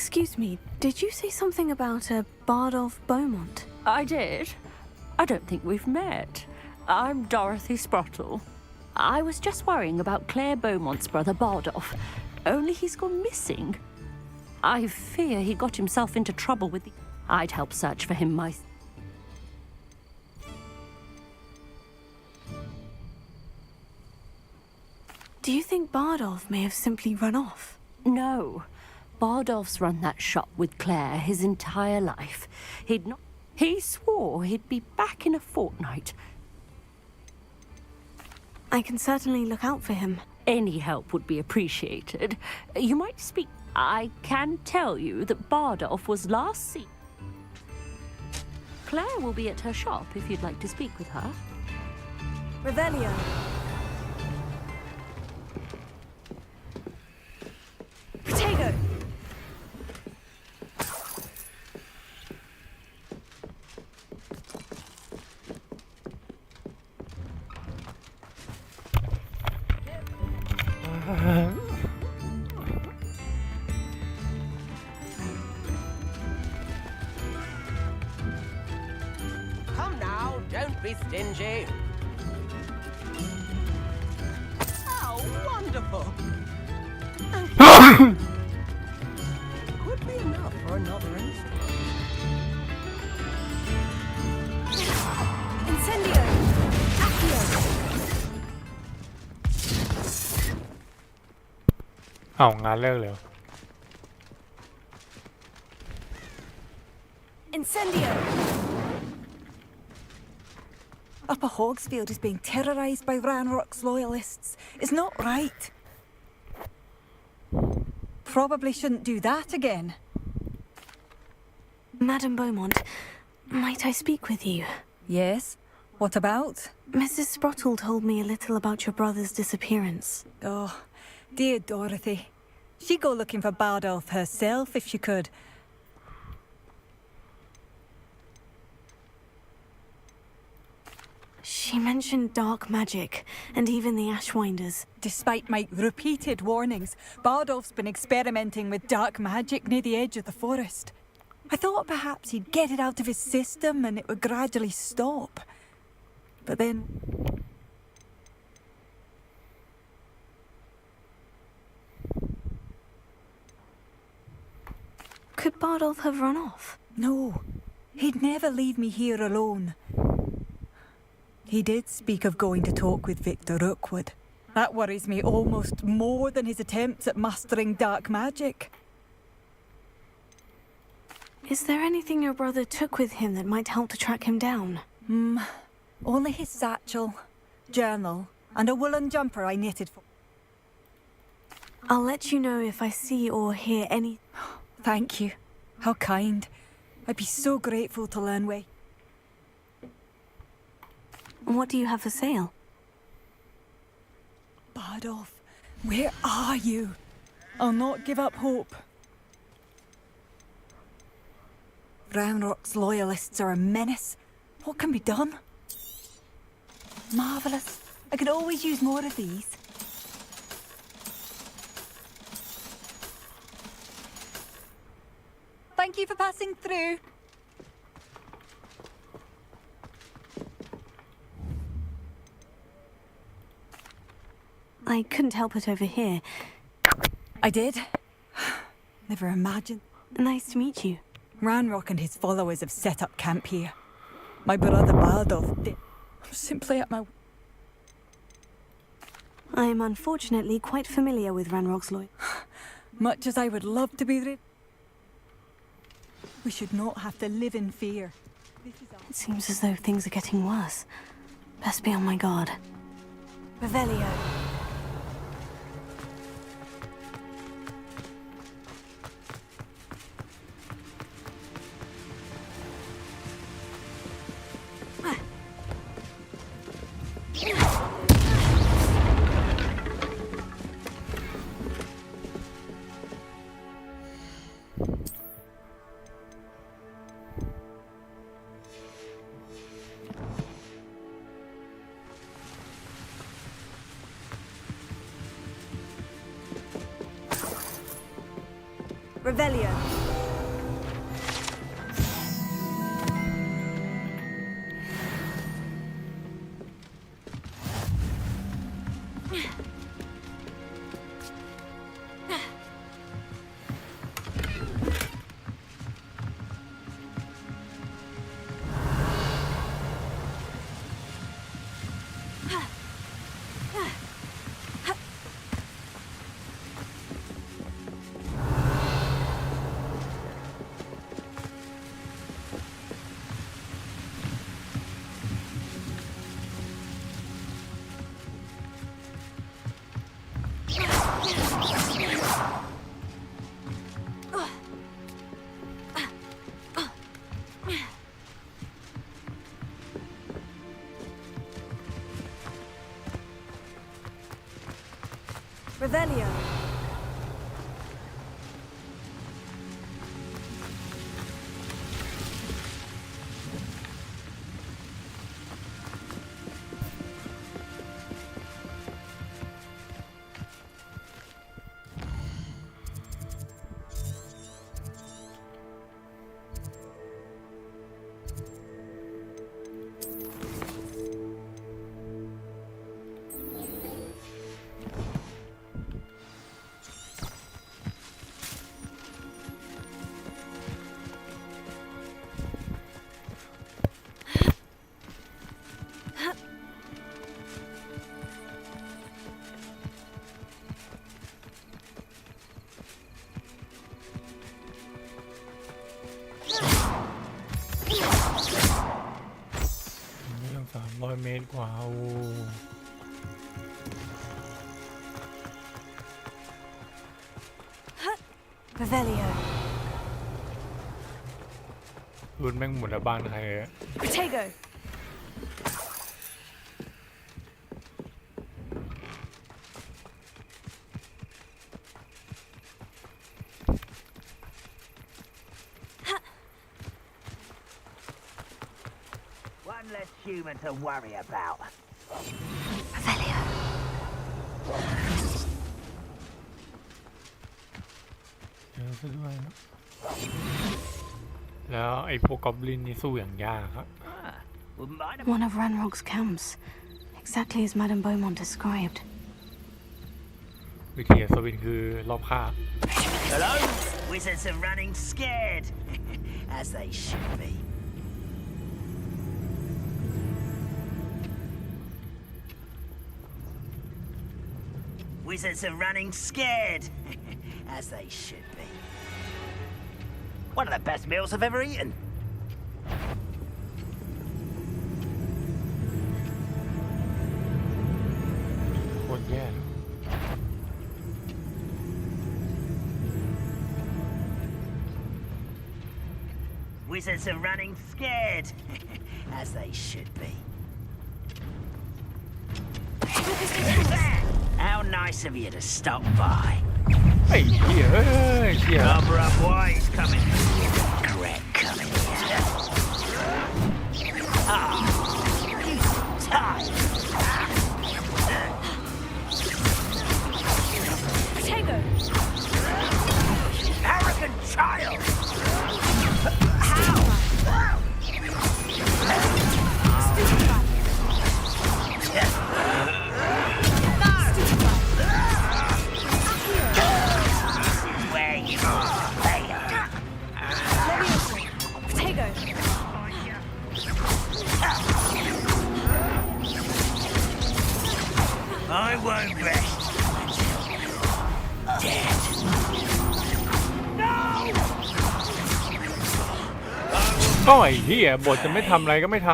Excuse me, did you say something about a Bard of Beaumont? I did. I don't think we've met. I'm Dorothy Sprottle. I was just worrying about Claire Beaumont's brother Bardolph, only he's gone missing. I fear he got himself into trouble with the... I'd help search for him myself. Do you think Bardolph may have simply run off? No. Bardolph's run that shop with Claire his entire life. He swore he'd be back in a fortnight. I can certainly look out for him. Any help would be appreciated. You might speak... I can tell you that Bardolph was last seen. Claire will be at her shop if you'd like to speak with her. Revelio. Potato! Come now, don't be stingy. How wonderful! Could be enough for another instant. Incendio! Accio! เอางานเลิกเลย Incendio! Upper Hogsfield is being terrorised by Ranrock's loyalists. It's not right. Probably shouldn't do that again. Madame Beaumont, might I speak with you? Yes? What about? Mrs. Sprottle told me a little about your brother's disappearance. Oh, dear Dorothy. She'd go looking for Bardolph herself if she could. She mentioned dark magic, and even the Ashwinders. Despite my repeated warnings, Bardolph's been experimenting with dark magic near the edge of the forest. I thought perhaps he'd get it out of his system and it would gradually stop. But then... Could Bardolph have run off? No, he'd never leave me here alone. He did speak of going to talk with Victor Rookwood. That worries me almost more than his attempts at mastering dark magic. Is there anything your brother took with him that might help to track him down? Only his satchel, journal, and a woolen jumper I knitted for... I'll let you know if I see or hear any... Thank you. How kind. I'd be so grateful to learn where... What do you have for sale? Bardolph, where are you? I'll not give up hope. Ranrock's loyalists are a menace. What can be done? Marvellous. I could always use more of these. Thank you for passing through. I couldn't help it over here. I did. Never imagined. Nice to meet you. Ranrock and his followers have set up camp here. My brother Bardolph did. I'm simply at my... I am unfortunately quite familiar with Ranrock's loy. Much as I would love to be we should not have to live in fear. It seems as though things are getting worse. Best be on my guard. Revelio. Revelio. Revelio.นี่ต้อง300 เมตรกว่าโอ้ Revelio. รุ่นแม่งหมุนละบ้านใครเลย Protego. One less human to worry about. Revelio. เยอะซะด้วยนะแล้วไอ้พวกกอบลินนี่สู้อย่างยากครับ Wouldn't mind One of Ranrock's camps. Exactly as Madame Beaumont described. วิธีอัศวินคือรอบค่า Hello? Wizards are running scared. As they should be. Wizards are running scared. As they should be. One of the best meals I've ever eaten. โคตรแย่เลย Wizards are running scared. As they should be. How nice of you to stop by. ไอ้เหี้ยเอ้ยเหี้ย Cover up wise coming. Regret coming here. Ah, you tired. Protego. Arrogant child. How? Where you play. Protego. I won't rest. Dead. No! ก็ไอ้เหี้ยบทจะไม่ทำอะไรก็ไม่ท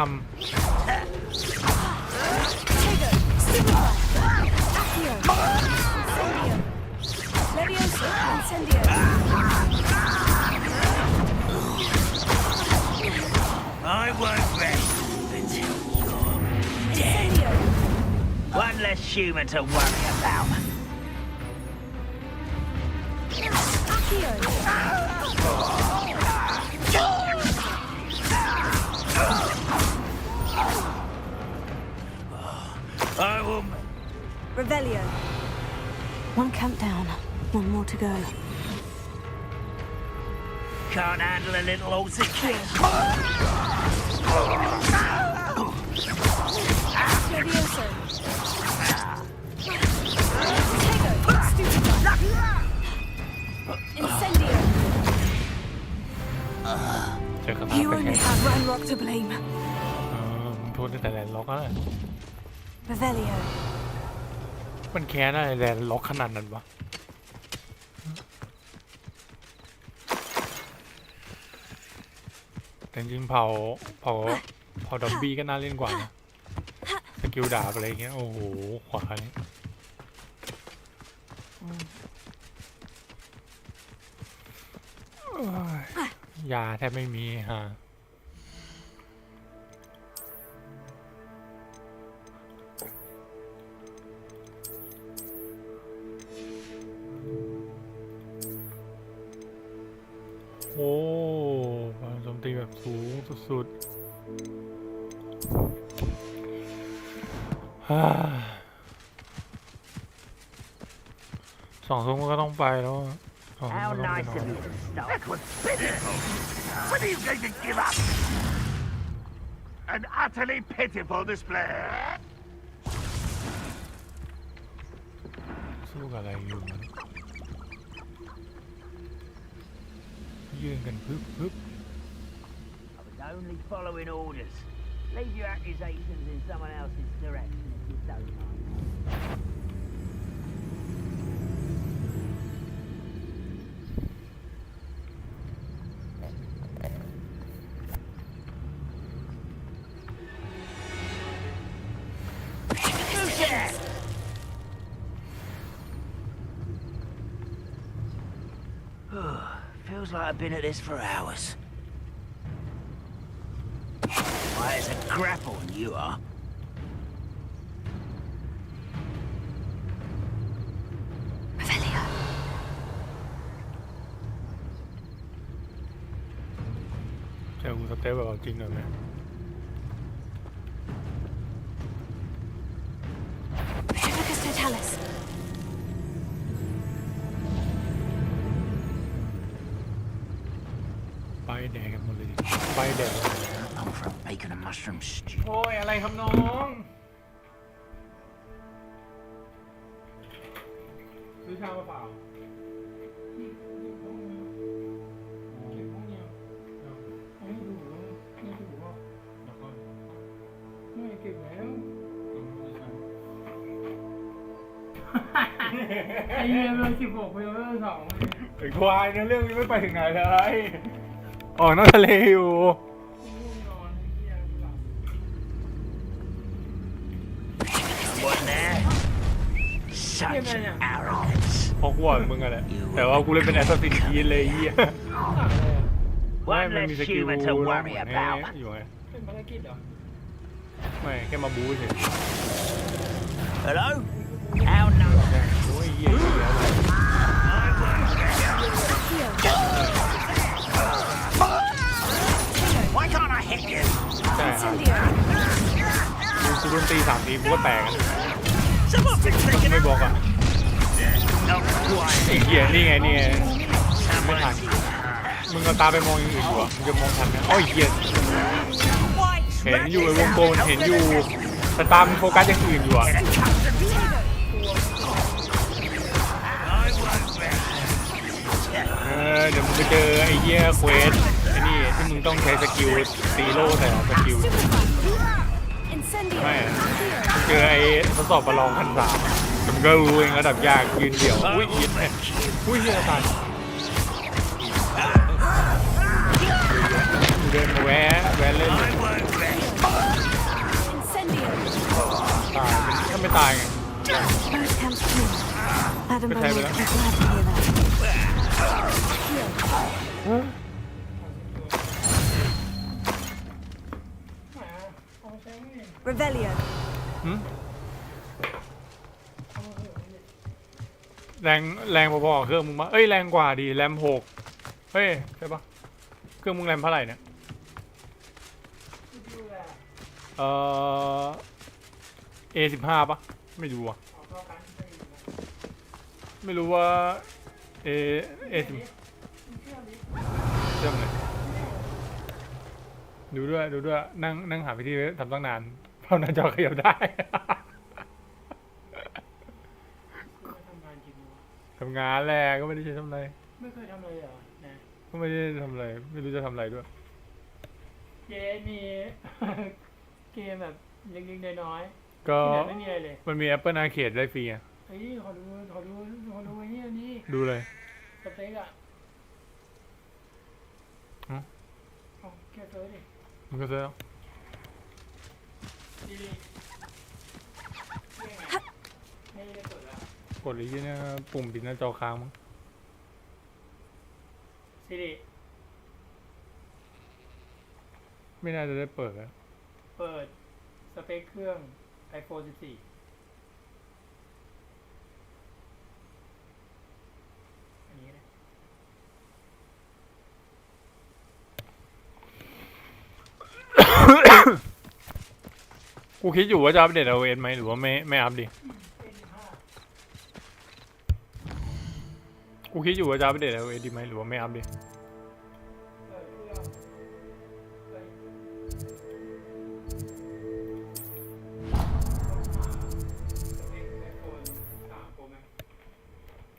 Protego. Simplify. Accio. Incendio. Leviosa. Incendio. I won't rest until you're dead. Incendio. One less human to worry about. Accio. I will. Revelio. One camp down. One more to go. can't handle a little altercation. Levioso. Incendio. เจอคำถาม You เป็นไง only have Ranrock to blame. มึงโทษแต่แลนด์ล็อกอะ Revelio. มันแค้นอะไรแลนด์ล็อกขนาดนั้นวะแต่จริงๆเผาดอมบี้ก็น่าเล่นกว่านะสกิลดาบอะไรเงี้ยโอ้โหขวานี่ยาแทบไม่มีฮะโอ้ความโจมตีแบบสูงสุดๆ2 ทุ่มก็ต้องไปแล้ว2 ทุ่ม How ก็ต้องไป nice นอ of น you to stop. That was pitiful. When are you going to give up? An utterly pitiful display. สู้กับอะไรอยู่มันยืนกันปึ๊บ I was only following orders. Leave your accusations in someone else's direction if you don't mind. Who's there? Feels like I've been at this for hours. Why, it's a grapple and you are. Revelio. เจอกูสเต็ปแบบเอาจริงหน่อยไหม Phoenix Totalis. ไปแดกกันหมดเลยดิไปแดก I'm for a bacon and mushroom stew. โอ้ยอะไรครับน้องซื้อชาเปล่าไอ้เหี้ยเรื่อง16ไปเรื่อง2ไอ้ควายเนี่ยเรื่องนี้ไม่ไปถึงไหนเลยออกนอกทะเลอยู่ What there? Such arrogance. ฮอกวอตส์มึงอะแหละแต่ว่ากูเล่นเป็นแอสซัสซินคีดเลยเหี้ยไม่มันมีสกิลล่องหนอยู่ไงเป็นภารกิจเหรอไม่แค่มาบู๊เฉย Hello? How nice. โอ้ยเหี้ยเหี้ย Why can't I hit you? ใช่ครับ Incendio. กูโดนตี3 ทีกูก็แตก Someone's been taking ไม่ out. บอกอ่ะ Oh, quiet. ไอ้เหี้ยนี่ไงไม่ทันมึงเอาตาไปมองอย่างอื่นอยู่อ่ะมึงจะมองทันไหมอ้อยเหี้ยเห็นอยู่ไอ้วงกลมเห็นอยู่แต่ตามึงโฟกัสอย่างอื่นอยู่อ่ะเดี๋ยวมึงไปเจอไอ้เหี้ยเควสไอ้นี่ที่มึงต้องใช้สกิลตีโล่แต่สกิล Incendio. ไม่เจอไอ้ทดสอบประลอง1,300มันก็รู้เองระดับยากยืนเดี่ยวอุ้ยยินเนี่ยอุ้ยเหี้ยตายกูเดินมาแวะเล่นเลย Incendio. ตายถ้าไม่ตายไง Both camps clear. Adam Good Bowman time, will be glad to hear that. เรเวเลียน แรงพอๆกับเครื่องมึงมาเอ้ยแรงกว่าดีแรม6เฮ้ยใช่ปะเครื่องมึงแรมเท่าไหร่เนี่ยA15ปะไม่รู้อะไม่รู้ว่าA10 จะ ชื่อมเลยดูด้วยนั่งหาวิธีทำตั้งนานเพราะหน้าจอขยับได้ ทำงานแหละก็ไม่ได้ใช้ทำอะไรไม่เคยทำอะไรเหรอนะก็ไม่ได้ทำอะไรไม่รู้จะทำอะไรด้วยเจ๊มี เกมแบบเล็กๆน้อยๆก็ที่ไหนไม่มีอะไรเลยมันมี Apple Arcade ได้ฟรีอ่ะเฮ้ยขอดูไอ้นี่ดูเลยสเต็กอ่ะเอาแค่เซิร์ชดิมันก็เซิร์ชดีไม่ได้กดแล้วกดอีกทีเนี่ยปุ่มปิดหน้าจอค้างมั้งซีรีไม่น่าจะได้เปิดแล้วเปิดสเปคเครื่อง iPhone 14อันนี้นะกูคิดอยู่ว่าจะอัปเดต iOS ไหมหรือว่าไม่อัปดิกูคิดอยู่ว่าจะอัปเดต iOS ดีไหมหรือว่าไม่อัปดิ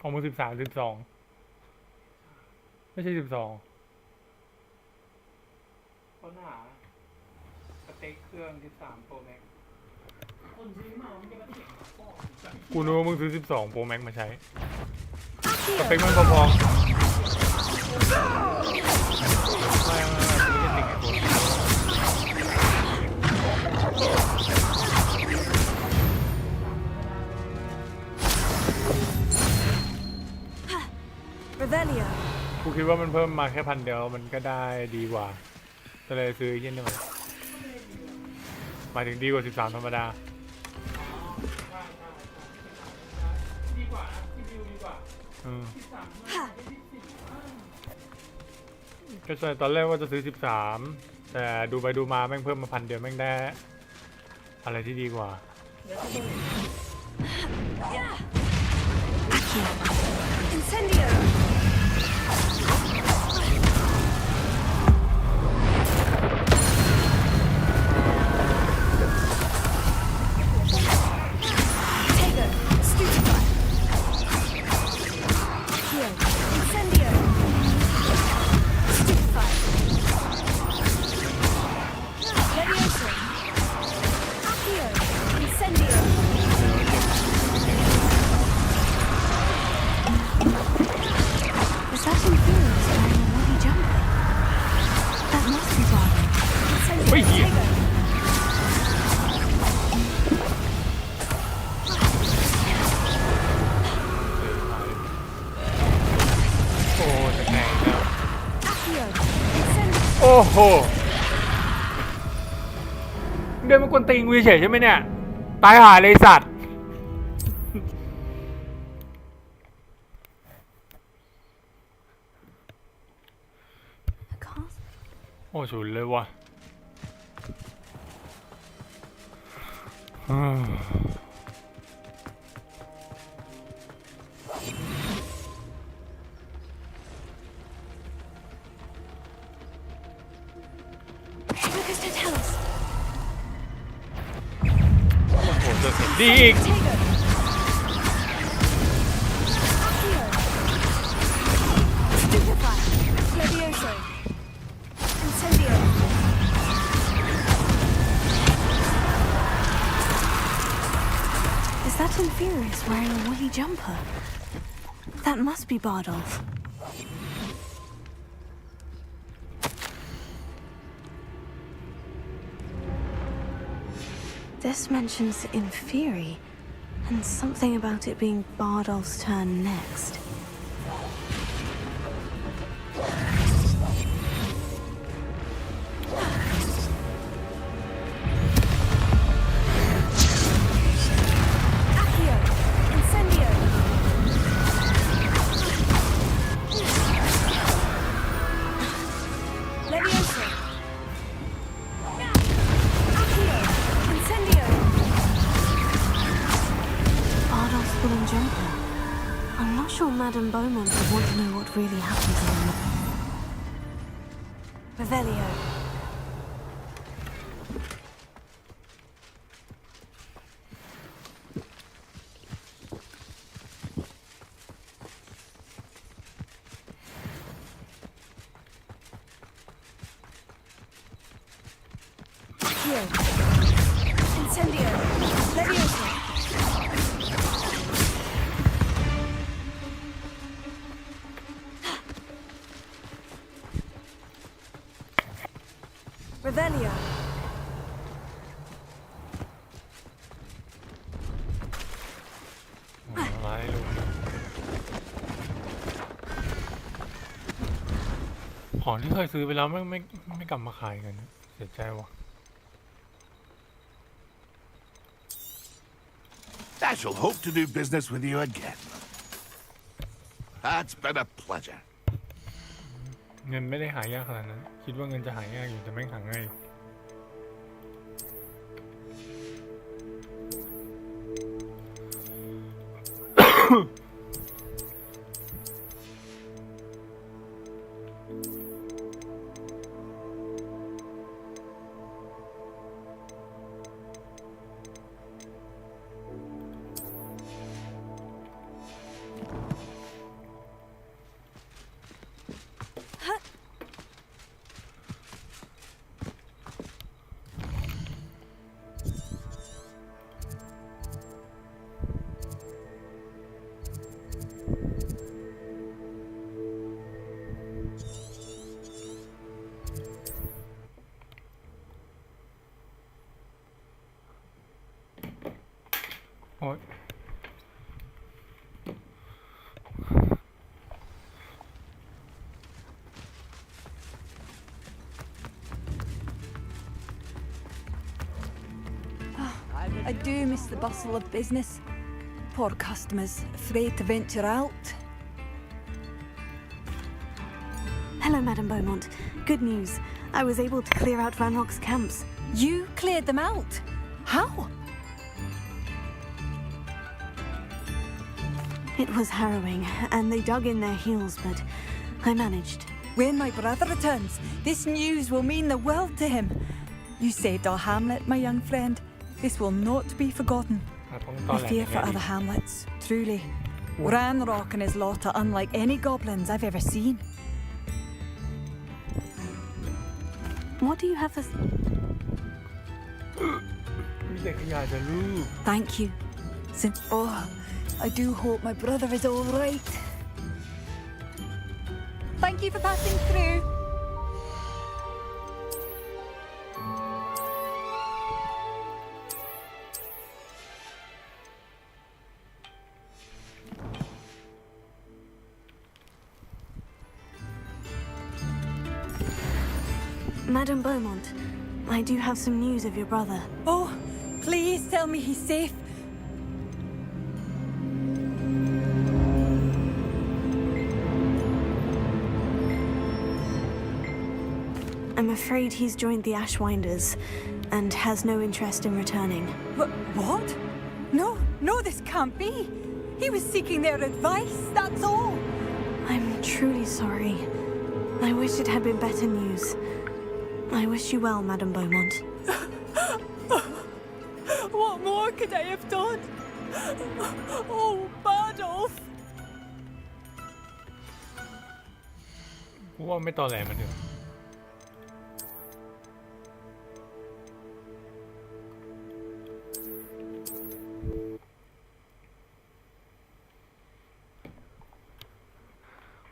ของมึง13 12ไม่ใช่12ค้นหาสเต็กเครื่อง13 Pro Max คนซื้อมามันจะมาเถียงกูนึกว่ามึงซื้อ12 Pro Max มาใช้สเปคมันพอๆไม่จะติ่งไอ้กูคิดว่ามันเพิ่มมาแค่1,000 เดียวมันก็ได้ดีกว่าก็เลยซื้อเย็นได้ไหมหมายถึงดีกว่า13ธรรมดาดีกว่านะรีวิวดีกว่าก็ใช่ตอนแรกว่าจะซื้อ13แต่ดูไปดูมาแม่งเพิ่มมา1,000 เดียวแม่งได้อะไรที่ดีกว่าเฮ้ยเหี้ยโอ้จะแข่งแล้วโอ้โหเดินมากวนตีนกูเฉยใช่ไหมเนี่ยตายหาเลยสัตว์โอ้ฉุนเลยว่ะดีอีกIs that Infurious wearing a woolly jumper? That must be Bardolph. This mentions Infuri, and something about it being Bardolph's turn next. Madam Beaumont would want to know what really happened to him. Revelio. Incendio. Leviosa. Revelio. อะไรลูกของที่เคยซื้อไปแล้วไม่กลับมาขายกันเสียใจว่ะ I shall hope to do business with you again. That's been a pleasure. เงินไม่ได้หายากขนาดนั้นคิดว่าเงินจะหายากอยู่แต่ไม่หาง่าย โอ๊ย I do miss the bustle of business. Poor customers, afraid to venture out. Hello, Madame Beaumont. Good news. I was able to clear out Van Rock's camps. You cleared them out? How? It was harrowing, and they dug in their heels, but I managed. When my brother returns, this news will mean the world to him. You saved our hamlet, my young friend. This will not be forgotten. ต้องตอ I นแหล fear for ยังไง other ดี hamlets, truly. Ranrock and his lot are unlike any goblins I've ever seen. What do you have to... มีแต่ขยะจะลูก Thank you. Oh, I do hope my brother is all right. Thank you for passing through. Madame Beaumont, I do have some news of your brother. Oh, please tell me he's safe. I'm afraid he's joined the Ashwinders and has no interest in returning. What? No, this can't be. He was seeking their advice, that's all. I'm truly sorry. I wish it had been better news. I wish you well, Madame Beaumont. What more could I have done? Oh, Badolf. กูว่าไม่ตอแหลมันเถอะ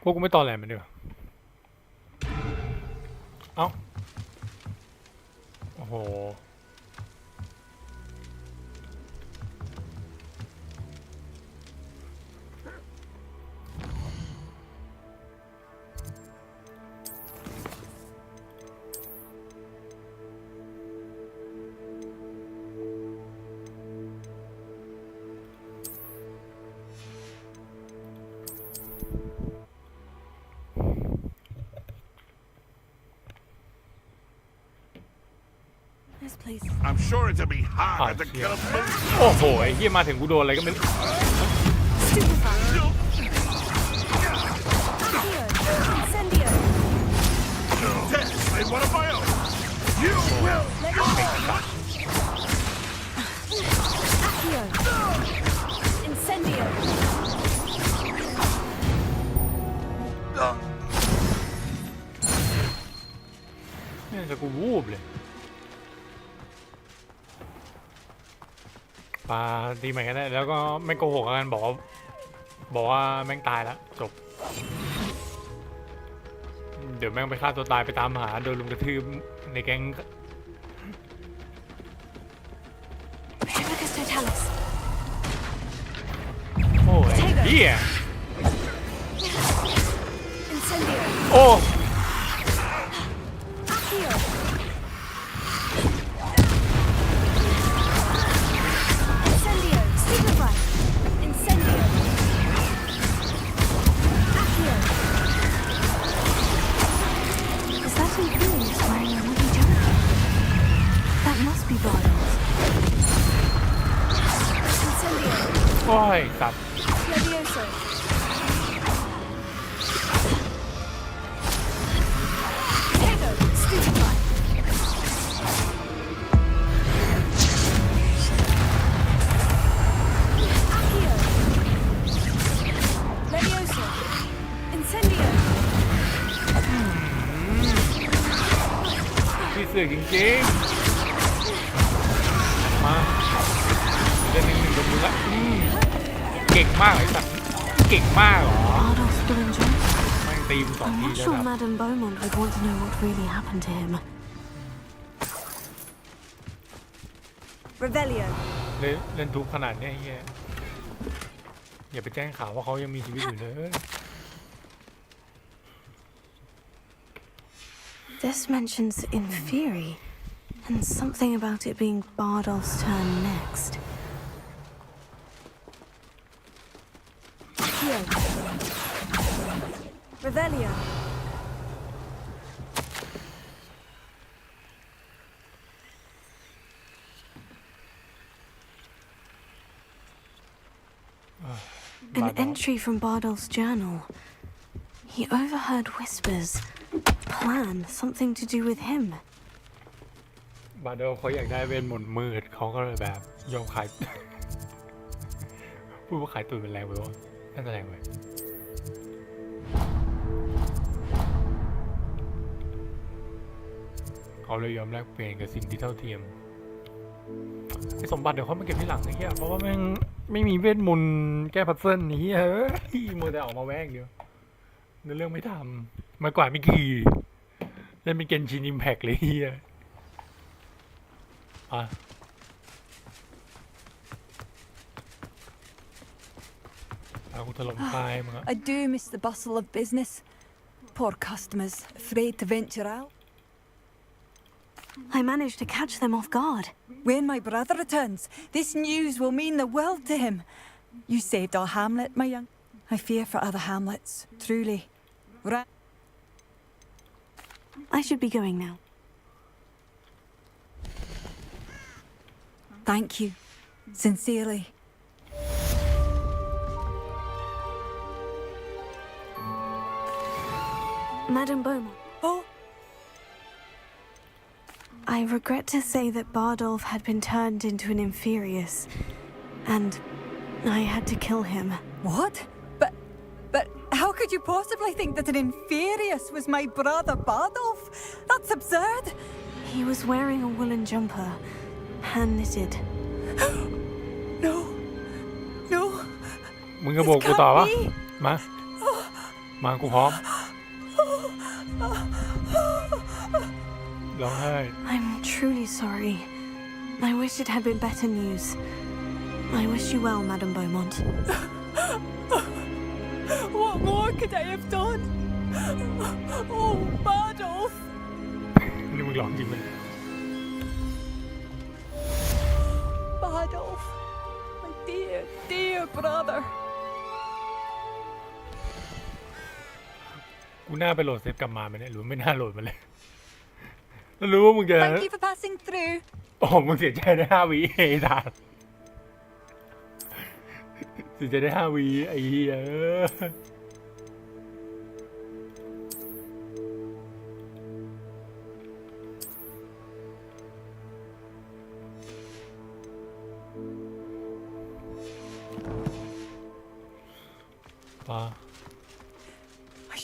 กูไม่ตอแหลมันเถอะเอ้าโอ้โห This place. I'm sure it'll be hard to shit. kill a moose. โอ้โหไอ้เหี้ยมาถึงกูโดนอะไรก็ไม่รู้ Incendio. Death You will Accio. Incendio. เนี่ยจะกูวูบเลยปาตีใหม่กันได้แล้วก็ไม่โกหกกันบอกว่าแม่งตายแล้วจบเดี๋ยวแม่งไปฆ่าตัวตายไปตามหาโดนลุมกระทืบในแก๊ง Pyrrhus totalis. โอ้ยเหี้ย Incendio. โอ้ Accio. Incendio. Stupefy. Incendio. Accio. Is that Imperius wearing a wooden jumper? That must be Bardos. Incendio. โอ้ยตัด Levioso. Tego. Stupefy. Accio. Levioso. Incendio. พี่เสือกจริงๆมาเล่นหนึ่งกับมึงละเก่งมากไอ้สัตว์เก่งมากเหรอ Bardos wooden jumper. แม่งตีมสอง I'm ที not แล้ว sure นะ Madame Beaumont would want to know what really happened to him. Revelio. เล่นทุกขนาดเนี้ยไอ้เหี้ยอย่าไปแจ้งข่าวว่าเขายังมีชีวิตอยู่เลย This mentions Inferi, and something about it being Bardolph's turn next. Accio. Revelio. An entry from Bardolph's journal. He overheard whispers. Plan, something to do with him. บาโดเขาอยากได้เวทมนต์มืดเขาก็เลยแบบยอมขาย พูดว่าขายตุ๋ยเป็นแรงไปวะน่าจะแรงไปเขาเลยยอมแลกเปลี่ยนกับสิ่งที่เท่าเทียมไอ้สมบัติเดี๋ยวเขามาเก็บที่หลังไอ้เหี้ยเพราะว่าแม่งไม่มีเวทมนต์แก้พัซเซิลนี่เฮ้ยมัวแต่ออกมาแว้งเดียวในเรื่องไม่ทำมากกว่าไม่กี่เล่นเป็นเกนชินอิมแพคเลยเฮียกูถล่มตายมึงอะ I do miss the bustle of business. Poor customers, afraid to venture out. I managed to catch them off guard. When my brother returns, this news will mean the world to him. You saved our hamlet, my young. I fear for other hamlets, truly. I should be going now. Thank you, sincerely. Madame Beaumont. Oh, I regret to say that Bardolph had been turned into an Inferius, and I had to kill him. what? But how could you possibly think that an Inferius was my brother Bardolph? That's absurd. He was wearing a woolen jumper, hand-knitted. No, no. มึงก็บอกกูต่อวะ This can't be. มากูพร้อมร้องไห้ I'm truly sorry. I wish it had been better news. I wish you well, Madame Beaumont. What more could I have done? Oh, Bardolph. นี่มึงร้องจริงไหม Bardolph, my dear, dear brother. กูน่าไปโหลดเซฟกลับมาไหมเนี่ยหรือไม่น่าโหลดมาเลยแล้วรู้ว่ามึงจะ Thank you for passing through. โอ้มึงเสียใจได้5 วิไอ้ทานเสียใจได้5 วิไอ้เหี้ย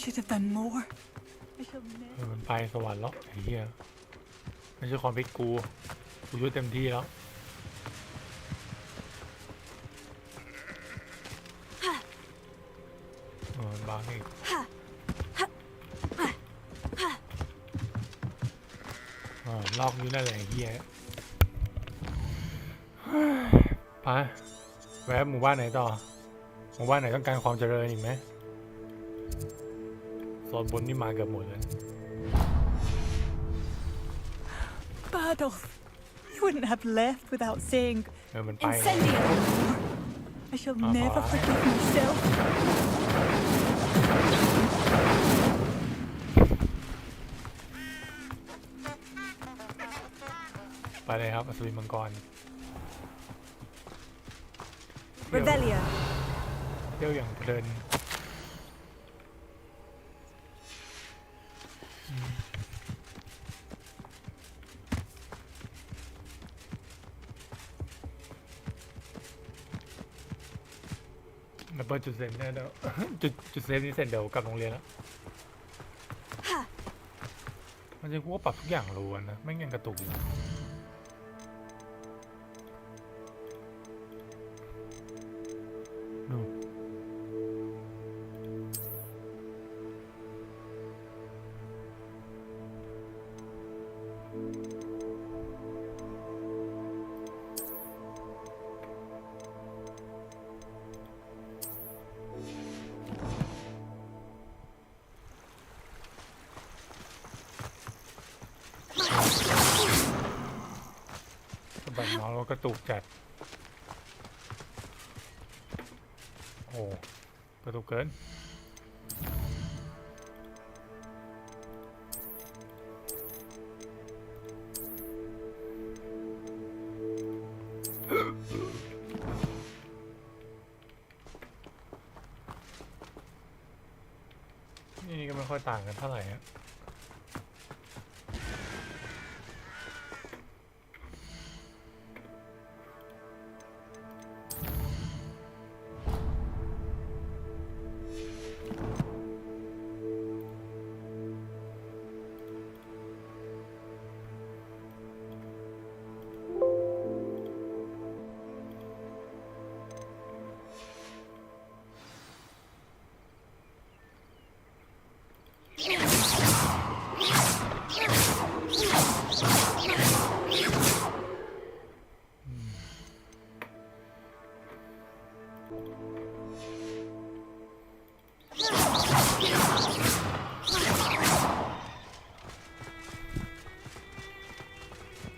should have done more. I shall มันไปสวรรค์แล้วไอ้เหี้ยไม่ใช่ความผิดกูช่วยเต็มที่แล้วบางอีกลอกอยู่นั่นแหละไอ้เหี้ยไปแวะหมู่บ้านไหนต่อหมู่บ้านไหนต้องการความเจริญอีกไหมโซนบนนี่มาเกือบหมดเลย Badolf, you wouldn't have left without saying มันไป incendiary. I shall never forgive myself. ไปเลยครับอัศวินมังกร Revelia. เที่ยวอย่างเพลินแล้วเปิดจุดเซฟเนี่ยเดี๋ยว จุดเซฟนี้เสร็จเดี๋ยวกลับโรงเรียนแล้วมันจะกูว่าปรับทุกอย่างรู้นะไม่งั้นกระตุกอยู่ดูบัตรเมาส์กระตุกจัดโอ้กระตุกเกินนี่ก็ไม่ค่อยต่างกันเท่าไหร่ฮะ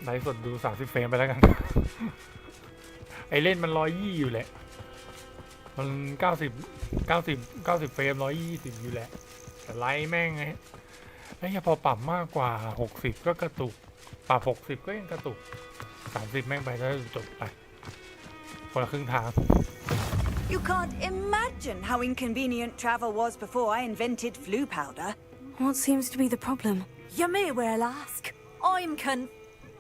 ไลฟ์สดดู30เฟรมไปแล้วกัน ไอเล่นมัน120อยู่แหละมัน90เฟรม120อยู่แหละแต่ไลฟ์แม่งไงไอ้พอปรับมากกว่า60ก็กระตุกปรับ60ก็ยังกระตุก30แม่งไปแล้วจบไปคนละครึ่งทาง You can't imagine how inconvenient travel was before I invented flu powder. What seems to be the problem? You may well ask.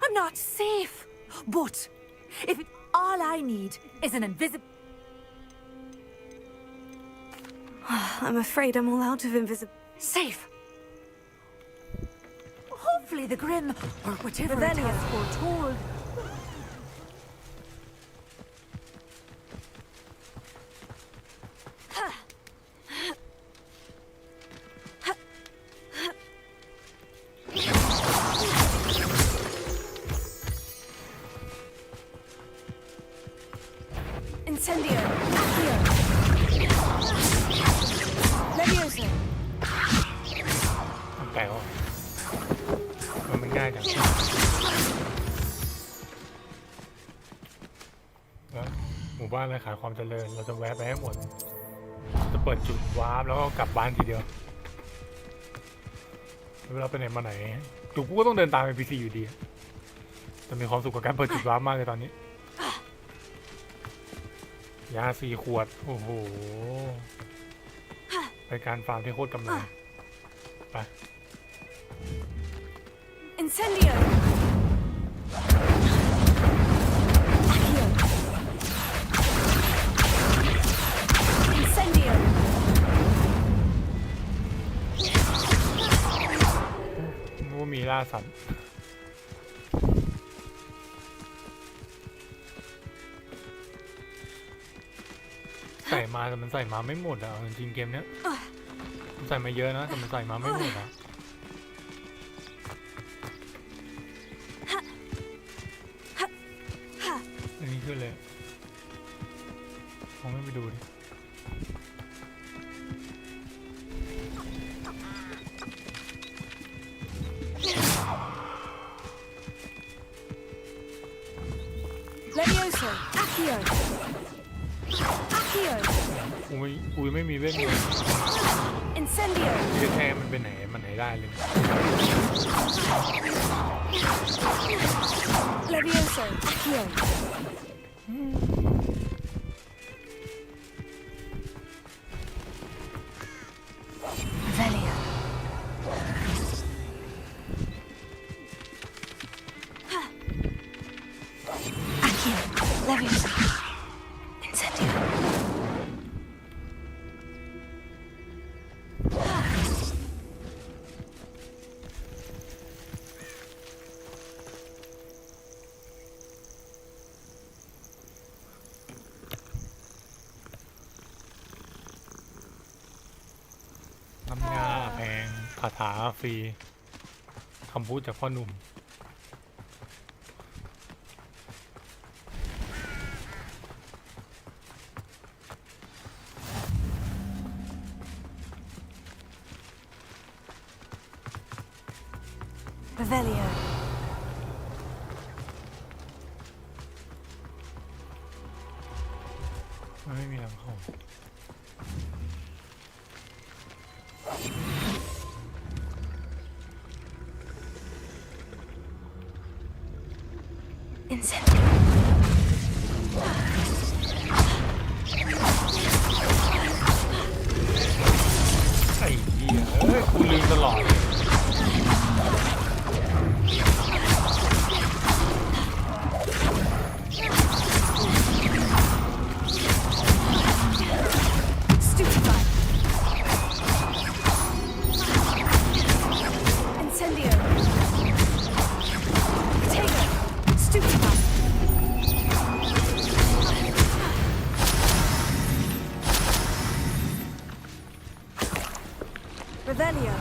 I'm not safe. But if all I need is an invisible... I'm afraid I'm all out of invisible. Safe. Hopefully the Grim, or whatever it has foretold... Incendio. Here. Leviosa. แปลว่ามันง่ายจังแล้วหมู่บ้านอะไรขายความเจริญเราจะแวะไปให้หมดจะเปิดจุดวาร์ปแล้วก็กลับบ้านทีเดียวเวลาไปไหนมาไหนจุกกูก็ต้องเดินตาม NPC อยู่ดีจะมีความสุขกับการเปิดจุดวาร์ปมากเลยตอนนี้ยา4 ขวดโอ้โหไปการฟาร์มที่โคตรกำลังไป Incendio. Incendio. มีล่าสัตว์ใส่มาแต่มันใส่มาไม่หมดอ่ะจริงๆเกมเนี้ยมันใส่มาเยอะนะแต่มันใส่มาไม่หมดอ่ะอันนี้คือเลยลองไม่ไปดูดิLevioso, Accio. Accio. กูไม่มีเวทมนต์ Incendio. จะแทงมันไปไหนมันไหนได้เลย Levioso, Accio. Revelio. Accio. Levioso. Incendio.น้ำยาแพงคาถาฟรีคำพูดจากพ่อหนุ่ม Revelio. มันไม่มีทางเข้า Incendio. ไอ้เหี้ยเอ้ยกูลืมตลอดเลย Stupefy. Incendio. Potato. Stupefy. Revelio.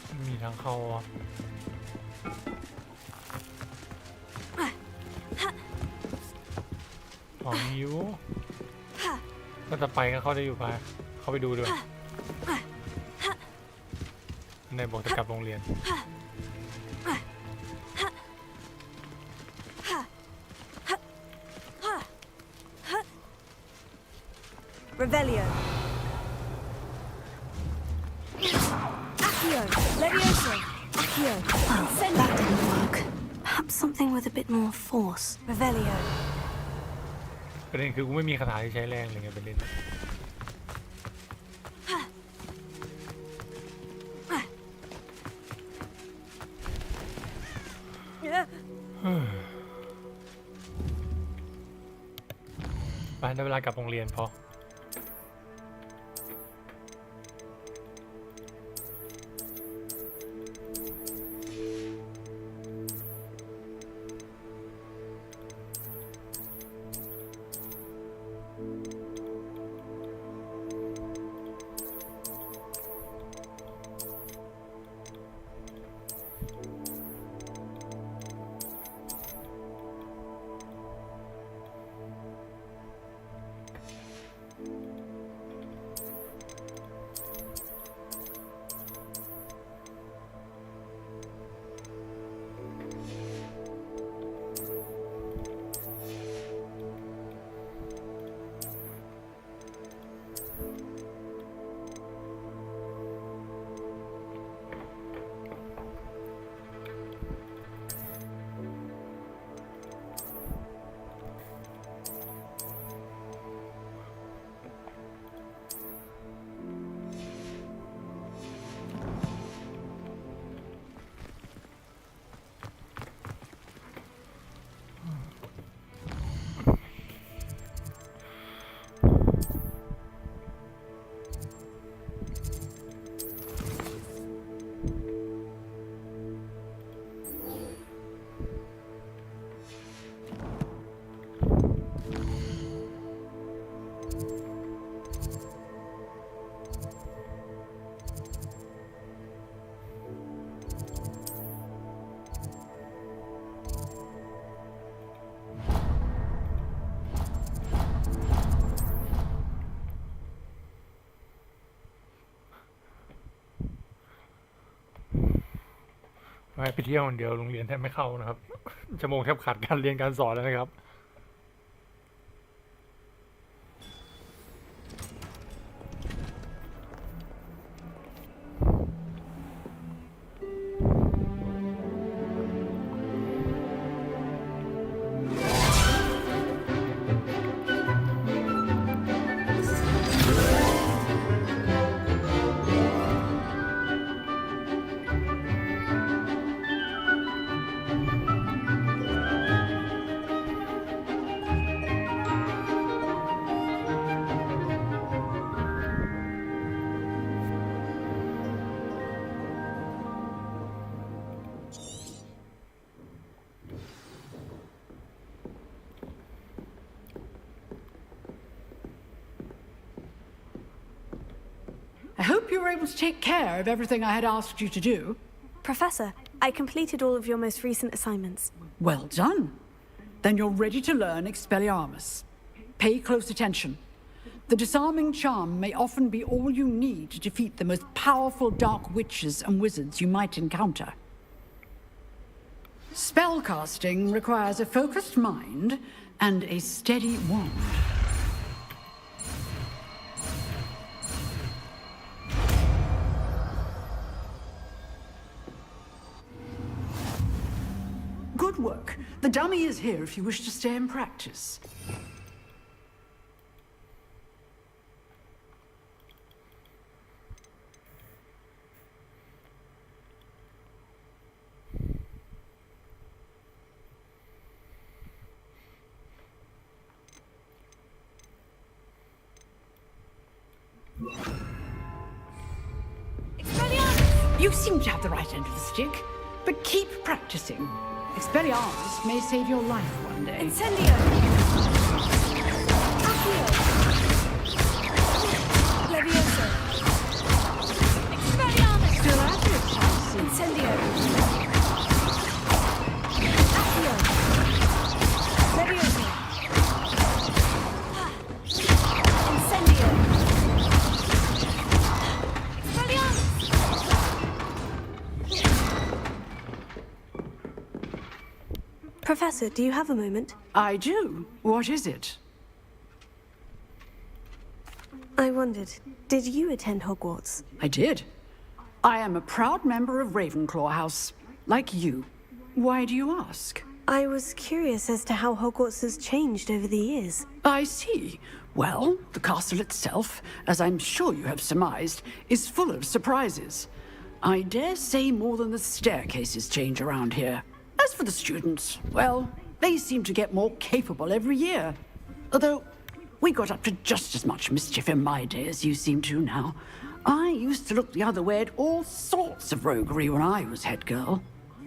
ไม่มีทางเข้าอ่ะอ๋อมิวก็จะไปก็เข้าได้อยู่ปะเข้าไปดูด้วยในบอกจะกลับโรงเรียน Revelio. Accio. Levioso. Accio. Well, Incendio. that didn't work. Perhaps something with a bit more force. Revelio. ประเด็นคือกูไม่มีคาถาที่ใช้แรงเลยไงประเด็น ไปได้เวลากลับโรงเรียนพอ ให้ไปเที่ยวคนเดียวโรงเรียนแทบไม่เข้านะครับชั่วโมงแทบขาดการเรียนการสอนแล้วนะครับ I hope you were able to take care of everything I had asked you to do. Professor, I completed all of your most recent assignments. Well done. Then you're ready to learn Expelliarmus. Pay close attention. The disarming charm may often be all you need to defeat the most powerful dark witches and wizards you might encounter. Spellcasting requires a focused mind and a steady wand. Good work. The dummy is here if you wish to stay and practice. You seem to have the right end of the stick, but keep practicing. Expelliarmus may save your life one day. Incendio! Accio! Levioso! Expelliarmus! Still at it, I see. Incendio! Accio! Levioso! Incendio! Expelliarmus! Professor, do you have a moment? I do. What is it? I wondered, did you attend Hogwarts? I did. I am a proud member of Ravenclaw House, like you. Why do you ask? I was curious as to how Hogwarts has changed over the years. I see. Well, the castle itself, as I'm sure you have surmised, is full of surprises. I dare say more than the staircases change around here. As for the students, well, they seem to get more capable every year. Although, we got up to just as much mischief in my day as you seem to now. I used to look the other way at all sorts of roguery when I was head girl.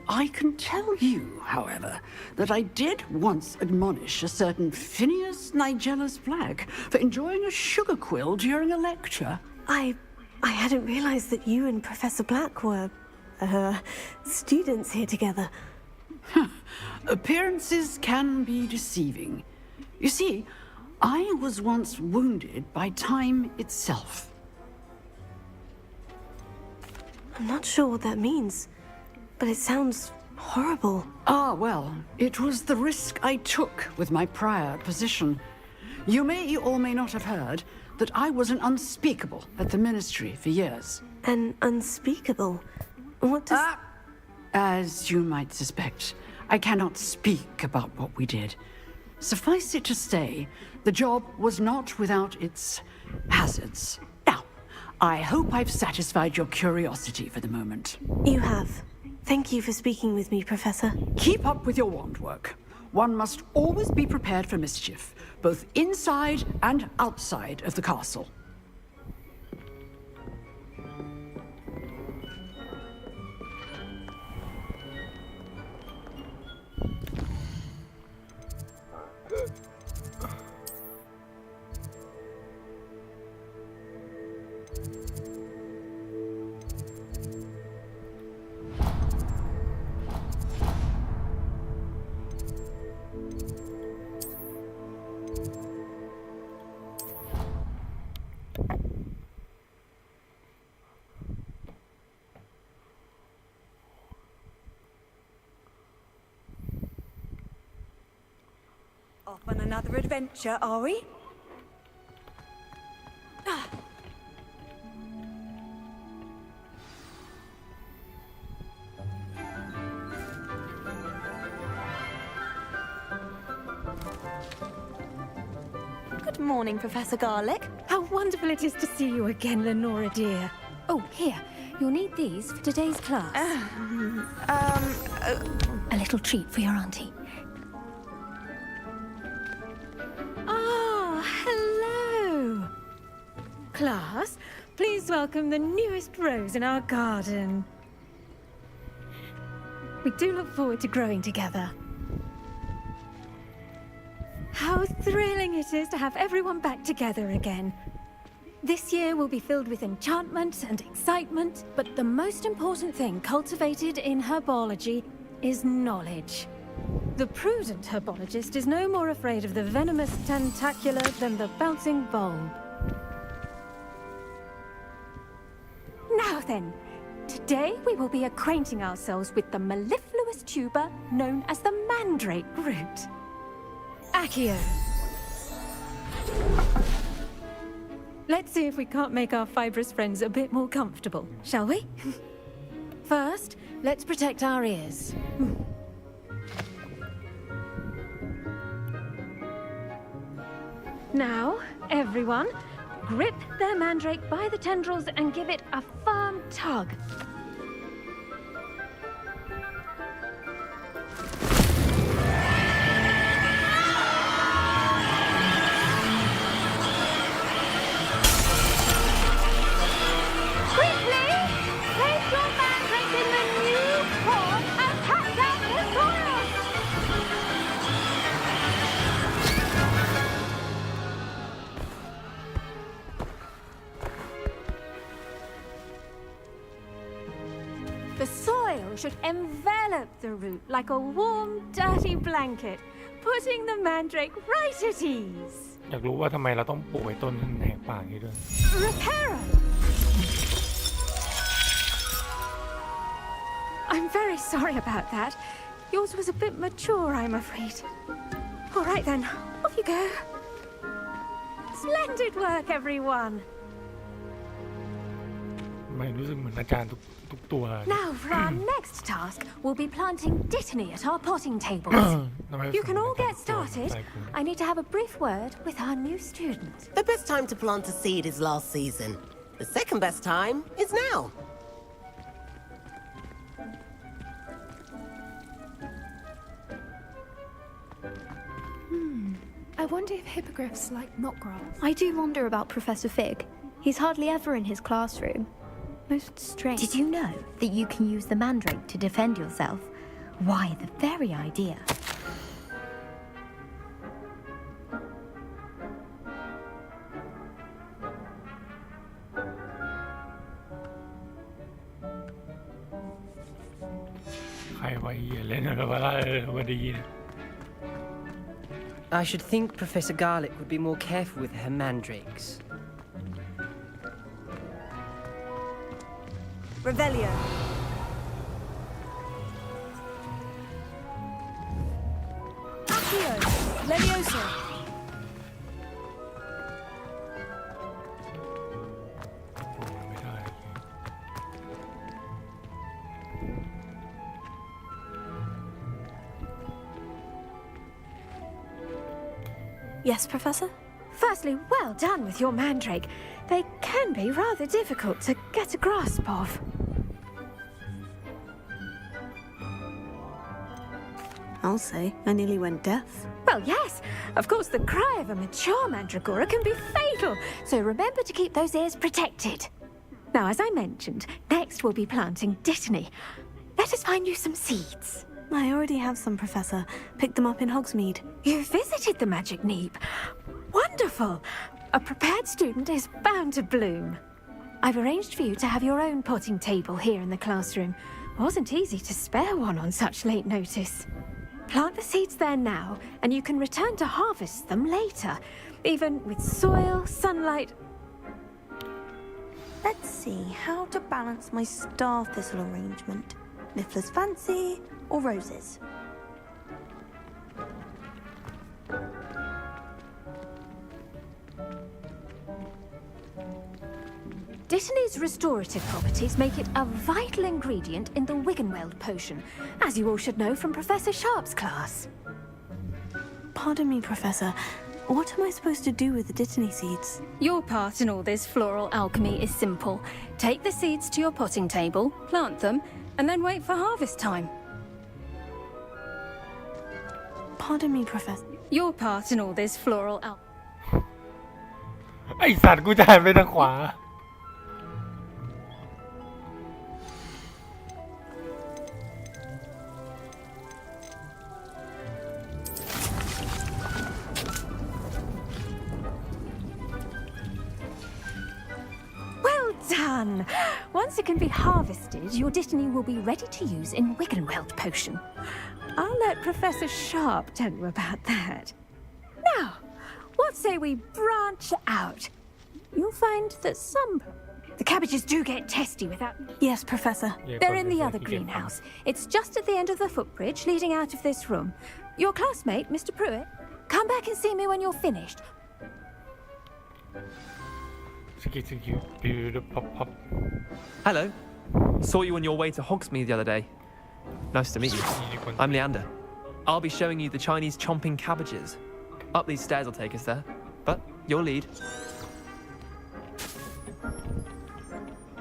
I can tell you, however, that I did once admonish a certain Phineas Nigellus Black for enjoying a sugar quill during a lecture. I hadn't realized that you and Professor Black were, students here together. Appearances can be deceiving. You see, I was once wounded by time itself. I'm not sure what that means, but it sounds horrible. Ah, well, it was the risk I took with my prior position. You may or may not have heard that I was an unspeakable at the Ministry for years. An unspeakable? What does... As you might suspect, I cannot speak about what we did. Suffice it to say, the job was not without its hazards. Now, I hope I've satisfied your curiosity for the moment. You have. Thank you for speaking with me, Professor. Keep up with your wand work. One must always be prepared for mischief, both inside and outside of the castle. Off on another adventure, are we? Good morning, Professor Garlick. How wonderful it is to see you again, Lenora dear. Oh, here. You'll need these for today's class. A little treat for your auntie. Ah, hello. Class, please welcome the newest rose in our garden. We do look forward to growing together. How thrilling it is to have everyone back together again. This year will be filled with enchantment and excitement, but the most important thing cultivated in herbology is knowledge. The prudent herbologist is no more afraid of the venomous tentacula than the bouncing bulb. Now then, today we will be acquainting ourselves with the mellifluous tuber known as the mandrake root. Accio. Let's see if we can't make our fibrous friends a bit more comfortable, shall we? First, let's protect our ears. Now, everyone, grip their mandrake by the tendrils and give it a firm tug. The soil should envelop the root like a warm, dirty blanket, putting the mandrake right at ease. อยากรู้ว่าทำไมเราต้องปลูกไอ้ต้นแหกป่าอย่างนี้ด้วย Reparo! I'm very sorry about that. Yours was a bit mature, I'm afraid. All right then, off you go. Splendid work, everyone. ไม่รู้สึกเหมือนอาจารย์ทุกตัว Now for our next task, we'll be planting dittany at our potting tables. You can all get started. I need to have a brief word with our new student. The best time to plant a seed is last season. The second best time is now. I wonder if hippogriffs like knot grass. I do wonder about Professor Fig. He's hardly ever in his classroom. Most strange. Did you know that you can use the mandrake to defend yourself? Why, the very idea. I should think Professor Garlick would be more careful with her mandrakes. Revelio. Accio. Leviosa. Yes, Professor? Firstly, well done with your mandrake. They can be rather difficult to get a grasp of. I'll say, I nearly went deaf. Well, yes. Of course, the cry of a mature mandragora can be fatal, so remember to keep those ears protected. Now, as I mentioned, next we'll be planting dittany. Let us find you some seeds. I already have some, Professor. Picked them up in Hogsmeade. You visited the Magic Neep. Wonderful. A prepared student is bound to bloom. I've arranged for you to have your own potting table here in the classroom. Wasn't easy to spare one on such late notice. Plant the seeds there now, and you can return to harvest them later, even with soil, sunlight. Let's see how to balance my star thistle arrangement. Niffler's fancy or roses? Dittany's restorative properties make it a vital ingredient in the Wiggenweld potion, as you all should know from Professor Sharp's class. Pardon me, Professor. What am I supposed to do with the Dittany seeds? Your part in all this floral alchemy is simple. Take the seeds to your potting table, plant them, and then wait for harvest time. Pardon me, Professor. Your part in all this floral alchemy. ไอสัตว์กูจะหันไปทางขวา Well done! Once it can be harvested, your Dittany will be ready to use in Wiggenweld potion. I'll let Professor Sharp tell you about that. Now, what say we branch out? You'll find that the cabbages do get testy without... Yes, Professor. They're in the other greenhouse. It's just at the end of the footbridge leading out of this room. Your classmate, Mr. Pruitt, come back and see me when you're finished. Hello. Saw you on your way to Hogsmeade the other day. Nice to meet you. I'm Leander. I'll be showing you the Chinese chomping cabbages. Up these stairs will take us there, but your lead.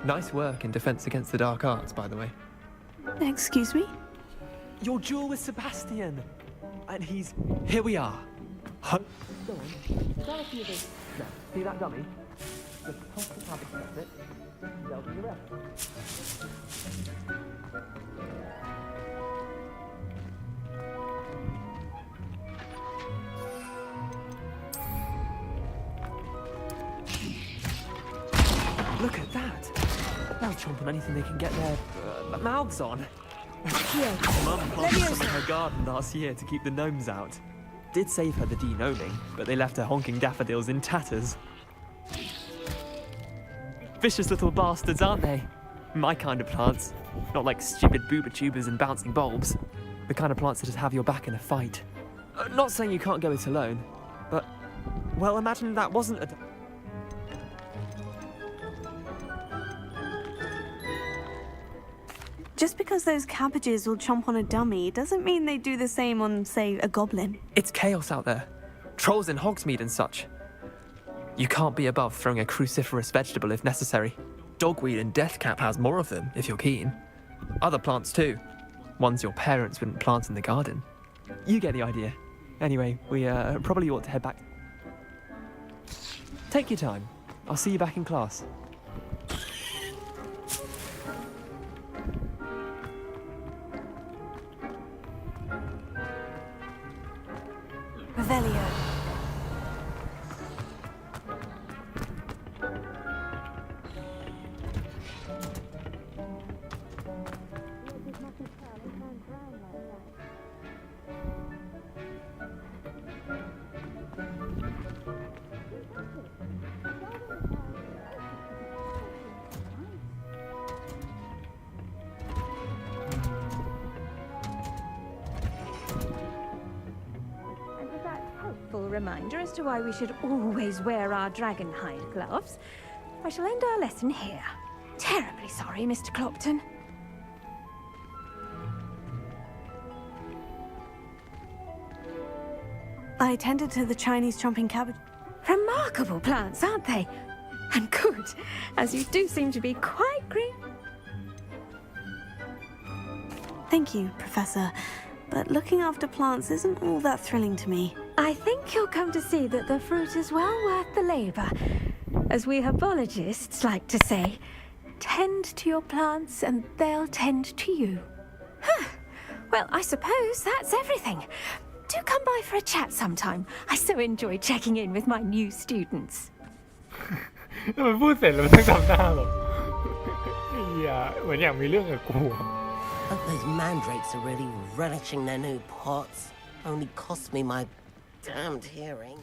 Nice work in defense against the dark arts, by the way. Excuse me? Your duel with Sebastian. And he's... Here we are. Go on. Try a few of these. Now, see that dummy? Just toss the cabbage across it. They'll do the rest. Look at that! They'll chomp on anything they can get their mouths on. Mum planted some in her garden last year to keep the gnomes out. Did save her the de-gnoming, but they left her honking daffodils in tatters. Vicious little bastards, aren't they? My kind of plants. Not like stupid booba tubers and bouncing bulbs. The kind of plants that just have your back in a fight. Not saying you can't go it alone, but... Well, imagine that wasn't a... Just because those cabbages will chomp on a dummy doesn't mean they do the same on, say, a goblin. It's chaos out there. Trolls in Hogsmeade and such. You can't be above throwing a cruciferous vegetable if necessary. Dogweed and deathcap has more of them, if you're keen. Other plants too. Ones your parents wouldn't plant in the garden. You get the idea. Anyway, we probably ought to head back. Take your time. I'll see you back in class. Revelio. Reminder as to why we should always wear our dragon hide gloves. I shall end our lesson here. Terribly sorry, Mr. Clopton. I tended to the Chinese chomping cabbage. Remarkable plants, aren't they? And good, as you do seem to be quite green. Thank you, Professor. But looking after plants isn't all that thrilling to me. I think you'll come to see that the fruit is well worth the labour. As we herbologists like to say, tend to your plants and they'll tend to you. Huh. Well, I suppose that's everything. Do come by for a chat sometime. I so enjoy checking in with my new students. มันพูดเสร็จแล้วต้องทำหน้าแบบเหมือนอยากมีเรื่องกับกู Hope those mandrakes are really relishing their new pots. Only cost me my damned hearing.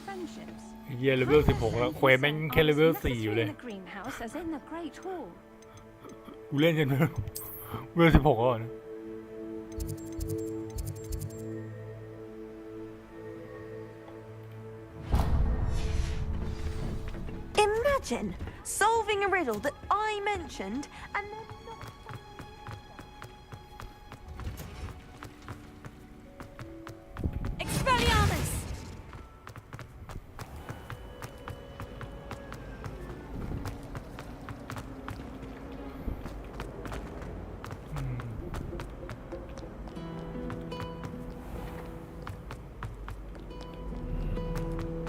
Friendships. เฮียเลเวล16แล้วเควสแม่งแค่เลเวล4อยู่เลย In the greenhouse as in the Great Hall. กูเล่นจนเลเวล16แล้วนะ Imagine solving a riddle that I mentioned and then not... Expelliarmus!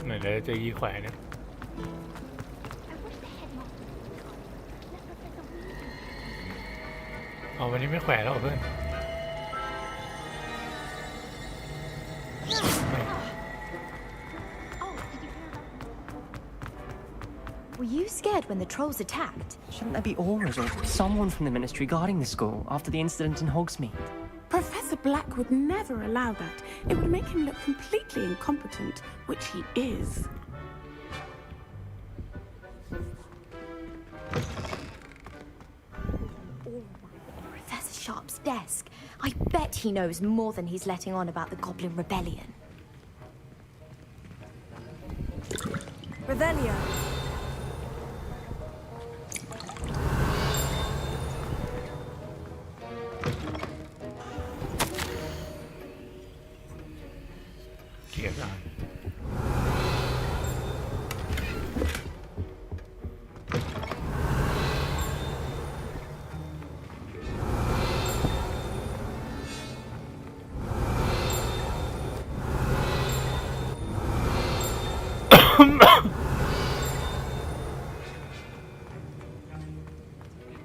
ไหนเลยเจอยีแขวนเนี่ยเอาวันนี้ไม่แขวนแล้วเหรอเพื่อน Were you scared when the trolls attacked? Shouldn't there be Aurors or someone from the Ministry guarding the school after the incident in Hogsmeade? Professor Black would never allow that. It would make him look completely incompetent, which he is. Professor Sharp's desk. I bet he knows more than he's letting on about the Goblin Rebellion. Revelio.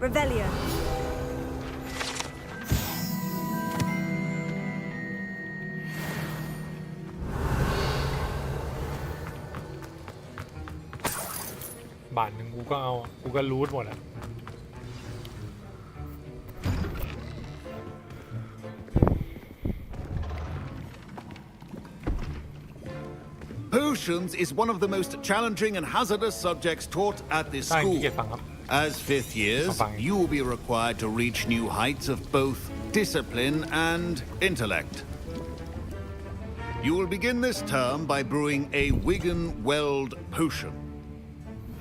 Revelio. บาทหนึ่งกูก็เอากูก็รูทหมดอ่ะ Potions is one of the most challenging and hazardous subjects taught at this school. As fifth years, you will be required to reach new heights of both discipline and intellect. You will begin this term by brewing a Wigan Weld potion.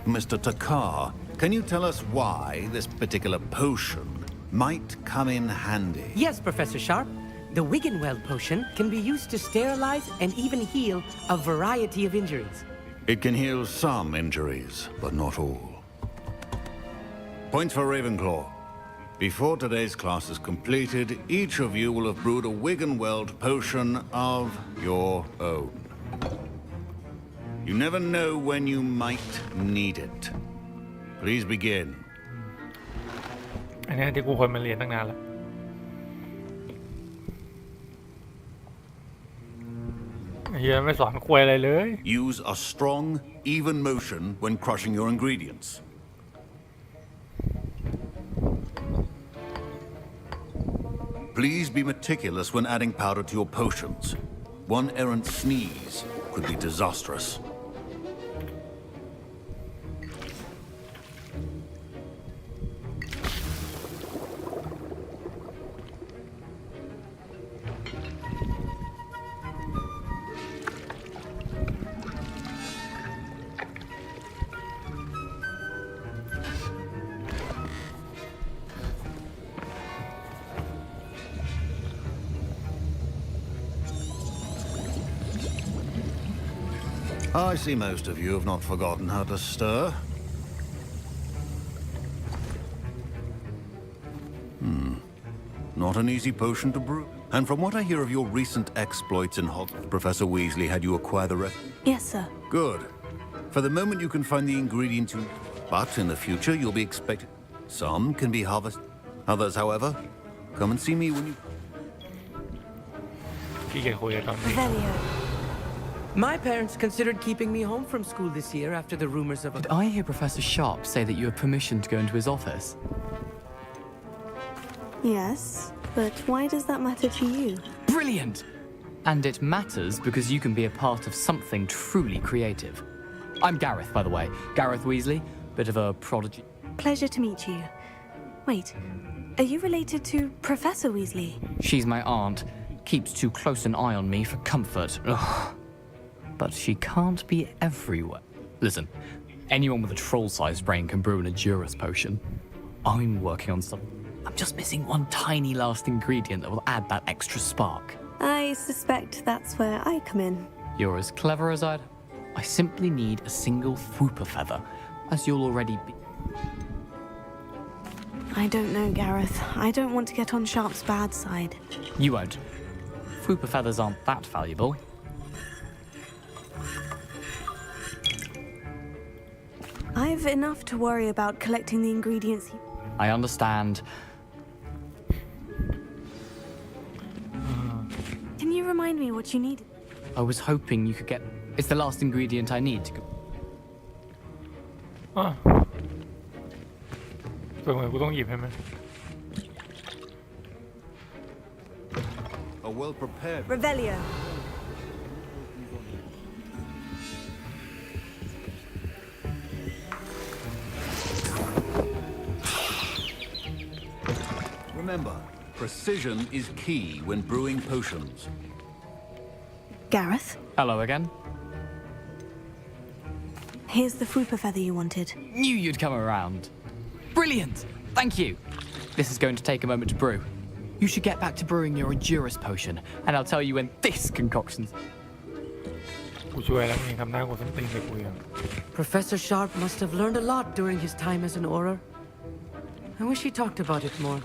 Mr. Takar, can you tell us why this particular potion might come in handy? Yes, Professor Sharp. The Wiggenweld potion can be used to sterilize and even heal a variety of injuries. It can heal some injuries, but not all. Points for Ravenclaw. Before today's class is completed, each of you will have brewed a Wiggenweld potion of your own. You never know when you might need it. Please begin. อันนี้ที่กูควรมาเรียนตั้งนานแล้ว เฮียไม่สอนควยอะไรเลย Use a strong, even motion when crushing your ingredients. Please be meticulous when adding powder to your potions. One errant sneeze could be disastrous. I see most of you have not forgotten how to stir. Not an easy potion to brew. And from what I hear of your recent exploits in Hogwarts, Professor Weasley had you acquire the rest. Yes, sir. Good. For the moment you can find the ingredient you... But in the future you'll be expected... Some can be harvested. Others, however, come and see me when you... Revelio. My parents considered keeping me home from school this year after the rumors of... Did I hear Professor Sharp say that you have permission to go into his office? Yes, but why does that matter to you? Brilliant! And it matters because you can be a part of something truly creative. I'm Gareth, by the way. Gareth Weasley, bit of a prodigy. Pleasure to meet you. Wait, are you related to Professor Weasley? She's my aunt. Keeps too close an eye on me for comfort. Ugh. But she can't be everywhere. Listen, anyone with a troll-sized brain can brew an Endurance potion. I'm working on something. I'm just missing one tiny last ingredient that will add that extra spark. I suspect that's where I come in. You're as clever as I'd... I simply need a single Fwooper feather, as you'll already be... I don't know, Gareth. I don't want to get on Sharp's bad side. You won't. Fwooper feathers aren't that valuable. I've enough to worry about collecting the ingredients. I understand. Can you remind me what you need? I was hoping you could get... It's the last ingredient I need to go... ส่วนไหนกูต้องหยิบให้ไหม A well prepared. Revelio. Remember, precision is key when brewing potions. Gareth, Hello again. here's the Fwooper feather you wanted. Knew you'd come around. Brilliant! Thank you. This is going to take a moment to brew. You should get back to brewing your Endurance potion, and I'll tell you when this concoction's... กูช่วยแล้วมึงทำหน้ากูส้นตีนเลยกูยัง Professor Sharp must have learned a lot during his time as an Auror. I wish he talked about it more.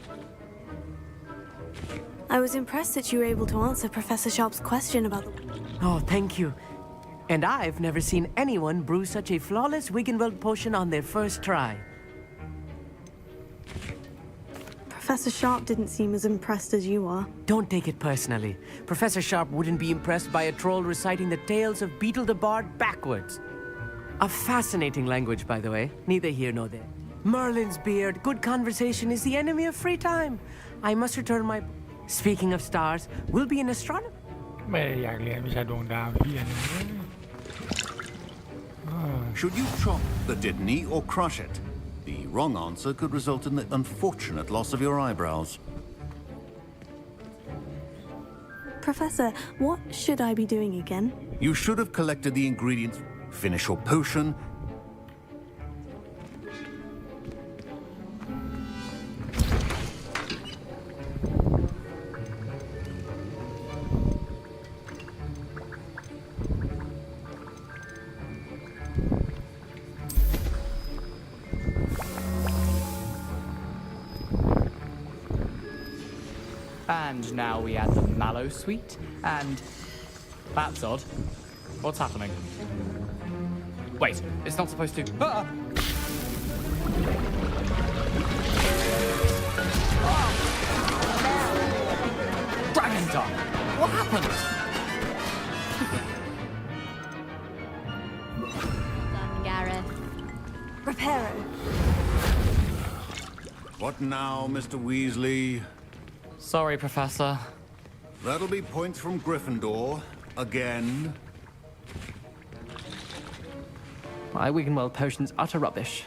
I was impressed that you were able to answer Professor Sharp's question about the... Oh, thank you. And I've never seen anyone brew such a flawless Wiggenweld potion on their first try. Professor Sharp didn't seem as impressed as you are. Don't take it personally. Professor Sharp wouldn't be impressed by a troll reciting the tales of Beetle the Bard backwards. A fascinating language, by the way. Neither here nor there. Merlin's beard. Good conversation is the enemy of free time. I must return my... Speaking of stars, we'll be an astronomer. ไม่ได้อยากเรียนวิชาดวงดาวที่อันนี้ Should you chop the Didney or crush it? The wrong answer could result in the unfortunate loss of your eyebrows. Professor, what should I be doing again? You should have collected the ingredients, finish your potion. And now we add the mallow sweet, and... That's odd. What's happening? Wait, it's not supposed to... Ah! Dragon tongue! What happened? Done, Gareth. Reparo. What now, Mr. Weasley? Sorry, Professor. That'll be points from Gryffindor. Again. My Wiggenweld potion's utter rubbish.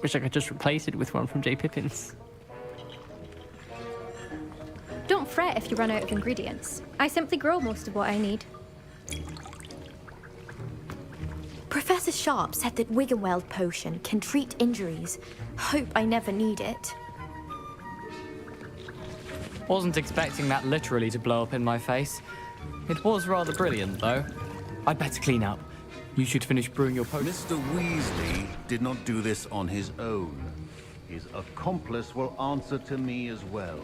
Wish I could just replace it with one from J. Pippin's. Don't fret if you run out of ingredients. I simply grow most of what I need. Professor Sharp said that Wiggenweld potion can treat injuries. Hope I never need it. Wasn't expecting that literally to blow up in my face. It was rather brilliant, though. I'd better clean up. You should finish brewing your potion. Mr. Weasley did not do this on his own. His accomplice will answer to me as well.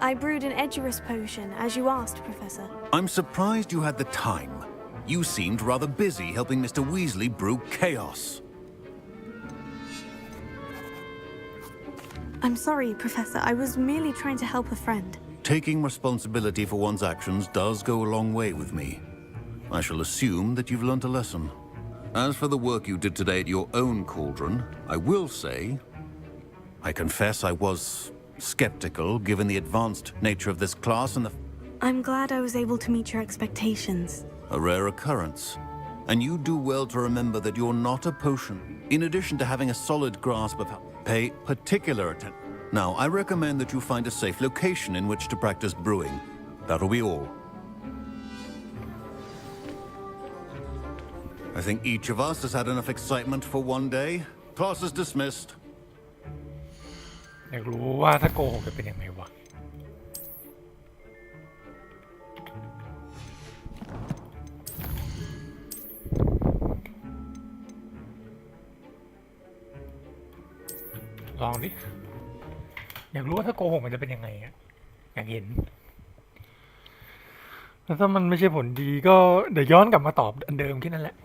I brewed an Edurus potion, as you asked, Professor. I'm surprised you had the time. You seemed rather busy helping Mr. Weasley brew chaos. I'm sorry, Professor. I was merely trying to help a friend. Taking responsibility for one's actions does go a long way with me. I shall assume that you've learnt a lesson. As for the work you did today at your own cauldron, I will say, I confess I was skeptical given the advanced nature of this class and the... I'm glad I was able to meet your expectations. A rare occurrence. And you do well to remember that you're not a potion. In addition to having a solid grasp of how... Pay particular attention. Now, I recommend that you find a safe location in which to practice brewing. That'll be all. I think each of us has had enough excitement for one day. Class is dismissed. อยากรู้ว่าถ้าโกหกจะเป็นยังไงวะลองดิอยากรู้ว่าถ้าโกหกมันจะเป็นยังไงอะอยากเห็นแล้วถ้ามันไม่ใช่ผลดีก็เดี๋ยวย้อนกลับมาตอบอันเดิมแค่นั้นแหละ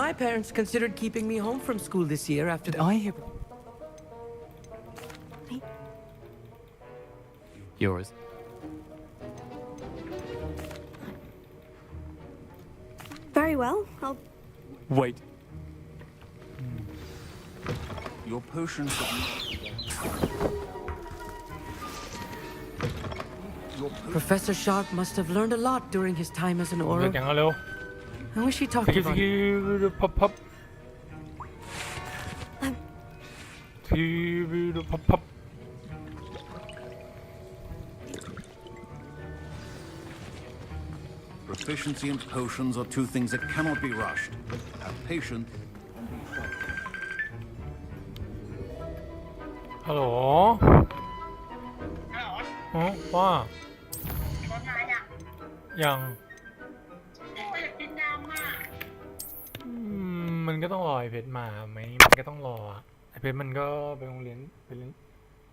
My parents considered keeping me home from school this year after the... Yours. Very well. I'll... Wait. Your potion should... Professor Sharp must have learned a lot during his time as an Auror. I wish he talked about it. Pop. Pop. Proficiency in potions are two things that cannot be rushed. Have patience. ฮัลโหลว่ายังมันก็ต้องรอไอเพชรมาไหมมันก็ต้องรอไอเพชรมันก็ไปโรงเรียนไปเรียน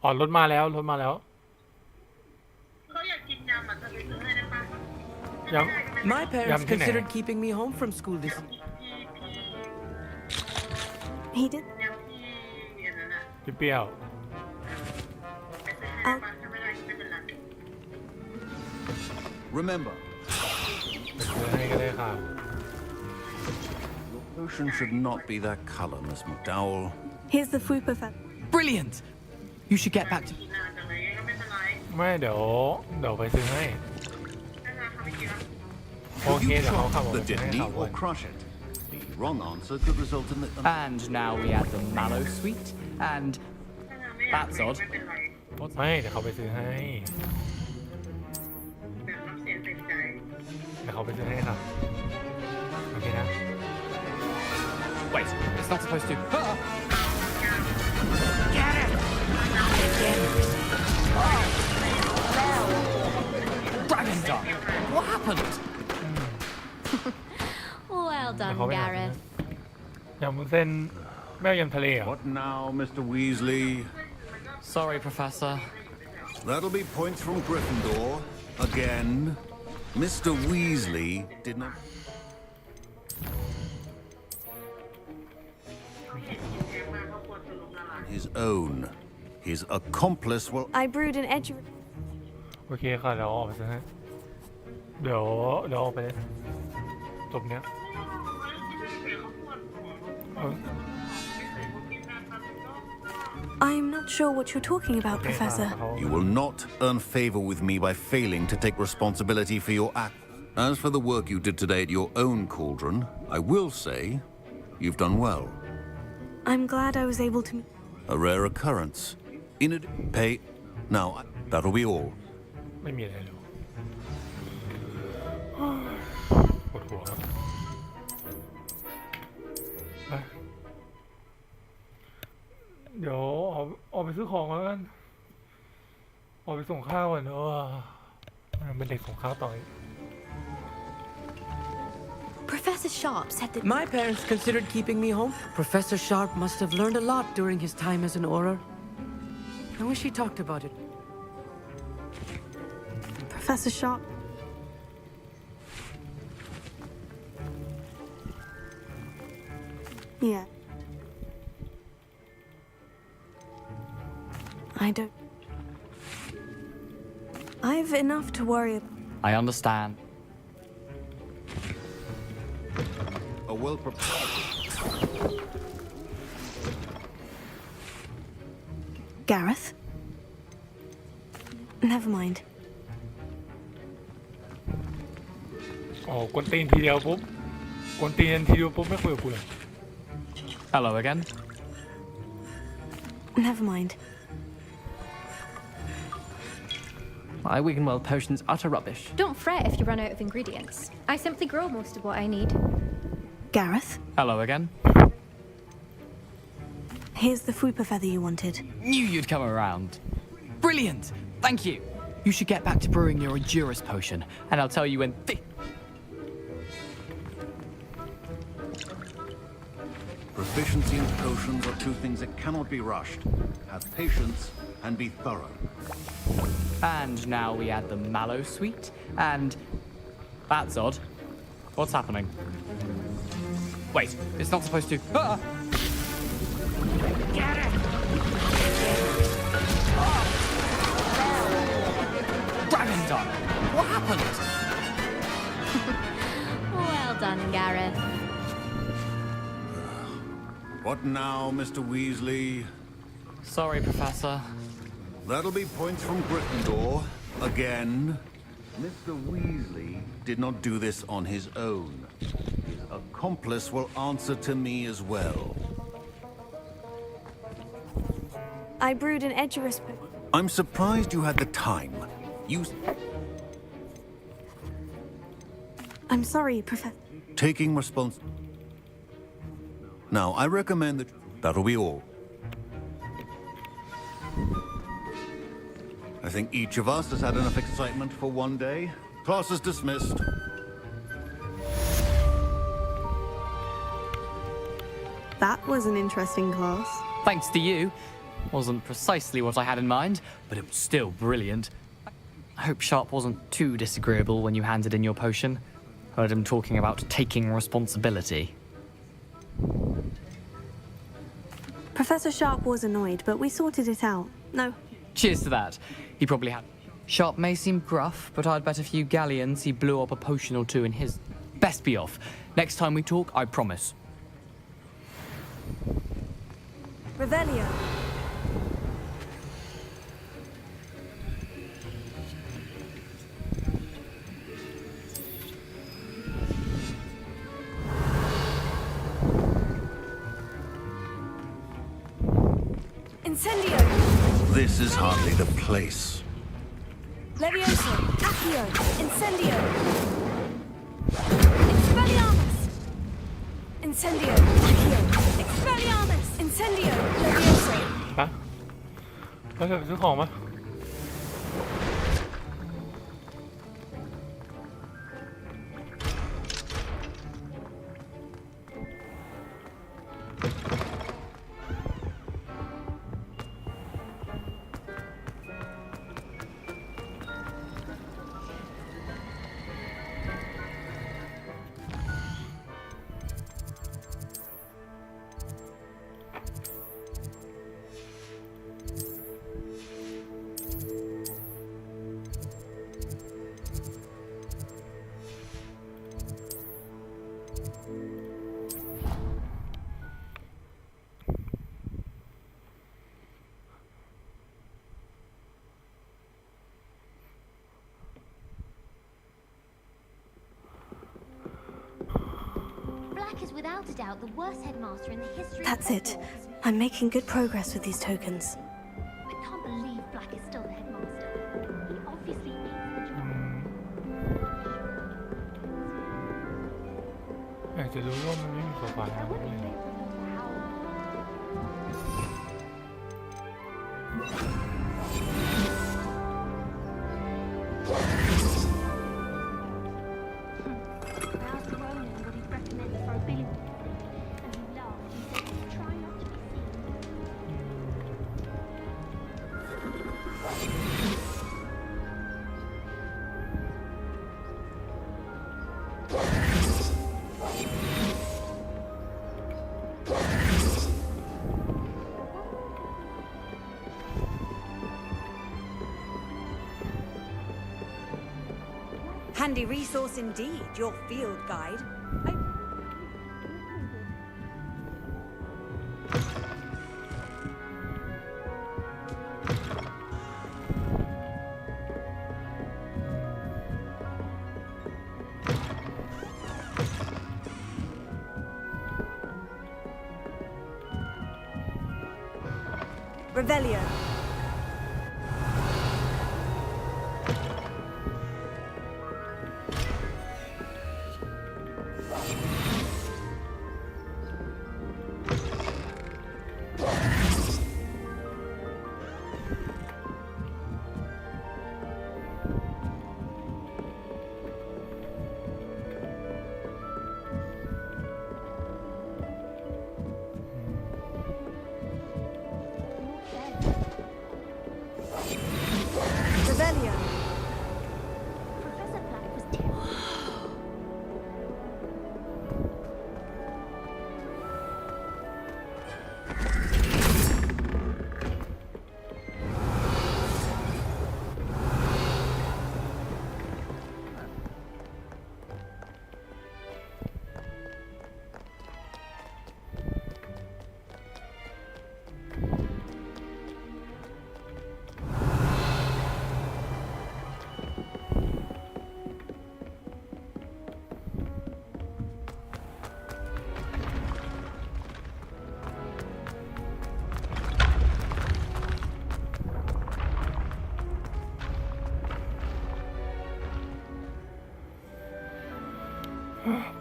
อ๋อรถมาแล้วเขาอยากกินยำอ่ะจะไปซื้อให้ได้ปะยำ My parents considered keeping me home from school this year. He did. เปรี้ยว Remember, ให้ก็ได้ค่ะ your potion should not be that color, Miss McDowell. Here's the food buffet. Brilliant! You should get back to... ไม่เดี๋ยวไปซื้อให้โอเคเดี๋ยวเขาขับรถให้เขา or crush it. The wrong answer could result in the... And now we add the mallow sweet, and... That's odd. ไม่เดี๋ยวเขาไปซื้อให้เดี๋ยวเขาไปซื้อให้ค่ะโอเคนะ Wait, it's not supposed to... Get it! Dragon Dog! What happened? Well done, Gareth. ยำวุ้นเส้นแม่ยำทะเลเหรอ What now, Mr. Weasley? Sorry, Professor. That'll be points from Gryffindor. Again. Mr. Weasley did not... On his own. His accomplice will... I brewed an Edurus... โอเคค่ะเดี๋ยวออกไปซื้อให้เดี๋ยวออกไปจบเนี้ยI'm not sure what you're talking about, Professor. You will not earn favor with me by failing to take responsibility for your act. As for the work you did today at your own cauldron, I will say you've done well. I'm glad I was able to... A rare occurrence. In a... Pay... Now, that'll be all. ไม่มีอะไรเลยปวดหัวเดี๋ยวออกไปซื้อของแล้วกันออกไปส่งข้าวก่อนเป็นเด็กส่งข้าวต่อ Professor Sharp said that... My parents considered keeping me home. Professor Sharp must have learned a lot during his time as an Auror. I wish he talked about it. Professor Sharp. Yeah. I don't... I've enough to worry about. I understand. A well-prepared... Gareth? Never mind. อ๋อกวนตีนทีเดียวปุ๊บกวนตีนทีเดียวปุ๊บไม่คุยกับกูเลย Hello again. Never mind. My Wiggenweld potion's utter rubbish. Don't fret if you run out of ingredients. I simply grow most of what I need. Gareth? Hello again. Here's the Fupa feather you wanted. Knew you'd come around. Brilliant! Thank you. You should get back to brewing your Endurus potion, and I'll tell you when. Proficiency in potions are two things that cannot be rushed. Have patience and be thorough. And now we add the mallow sweet, and that's odd. What's happening? Wait, it's not supposed to. Ah! Get it! Dragon done. What happened? Well done, Gareth. What now, Mr. Weasley? Sorry, Professor. That'll be points from Gryffindor. Again. Mr. Weasley did not do this on his own. His accomplice will answer to me as well. I brewed an Edgerus potion. I'm surprised you had the time. You... I'm sorry, Professor. Taking respons... Now, I recommend that... That'll be all. I think each of us has had enough excitement for one day. Class is dismissed. That was an interesting class. Thanks to you. Wasn't precisely what I had in mind, but it was still brilliant. I hope Sharp wasn't too disagreeable when you handed in your potion. Heard him talking about taking responsibility. Professor Sharp was annoyed, but we sorted it out. No. Cheers to that. He probably had. Sharp may seem gruff, but I'd bet a few galleons he blew up a potion or two in his. Best be off. Next time we talk, I promise. Revelio. Incendio. This is hardly the place. Levioso. Accio. Incendio. Expelliarmus. Incendio. Accio. Expelliarmus. Incendio. Levioso. ฮะเราจะซื้อของมั้ย Black is without a doubt the worst headmaster in the history That's of it. Hogwarts. I'm making good progress with these tokens. I can't believe Black is still the headmaster. He obviously needs the job. อยากจะรู้ว่ามันไม่มีโซฟาแล้วเลย He Handy resource indeed, your field guide. Revelio. Revelio. Professor Black was terrible.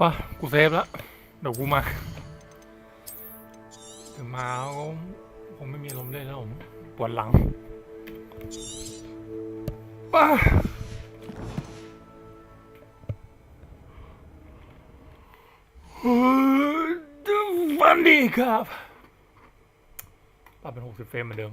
ป่ะกูเซฟแล้วเดี๋ยวกูมาถึงมาก็คงไม่มีลมเล่นแล้วผมปวดหลังป่ะฟันดีครับปรับเป็น60 เฟรมเหมือนเดิม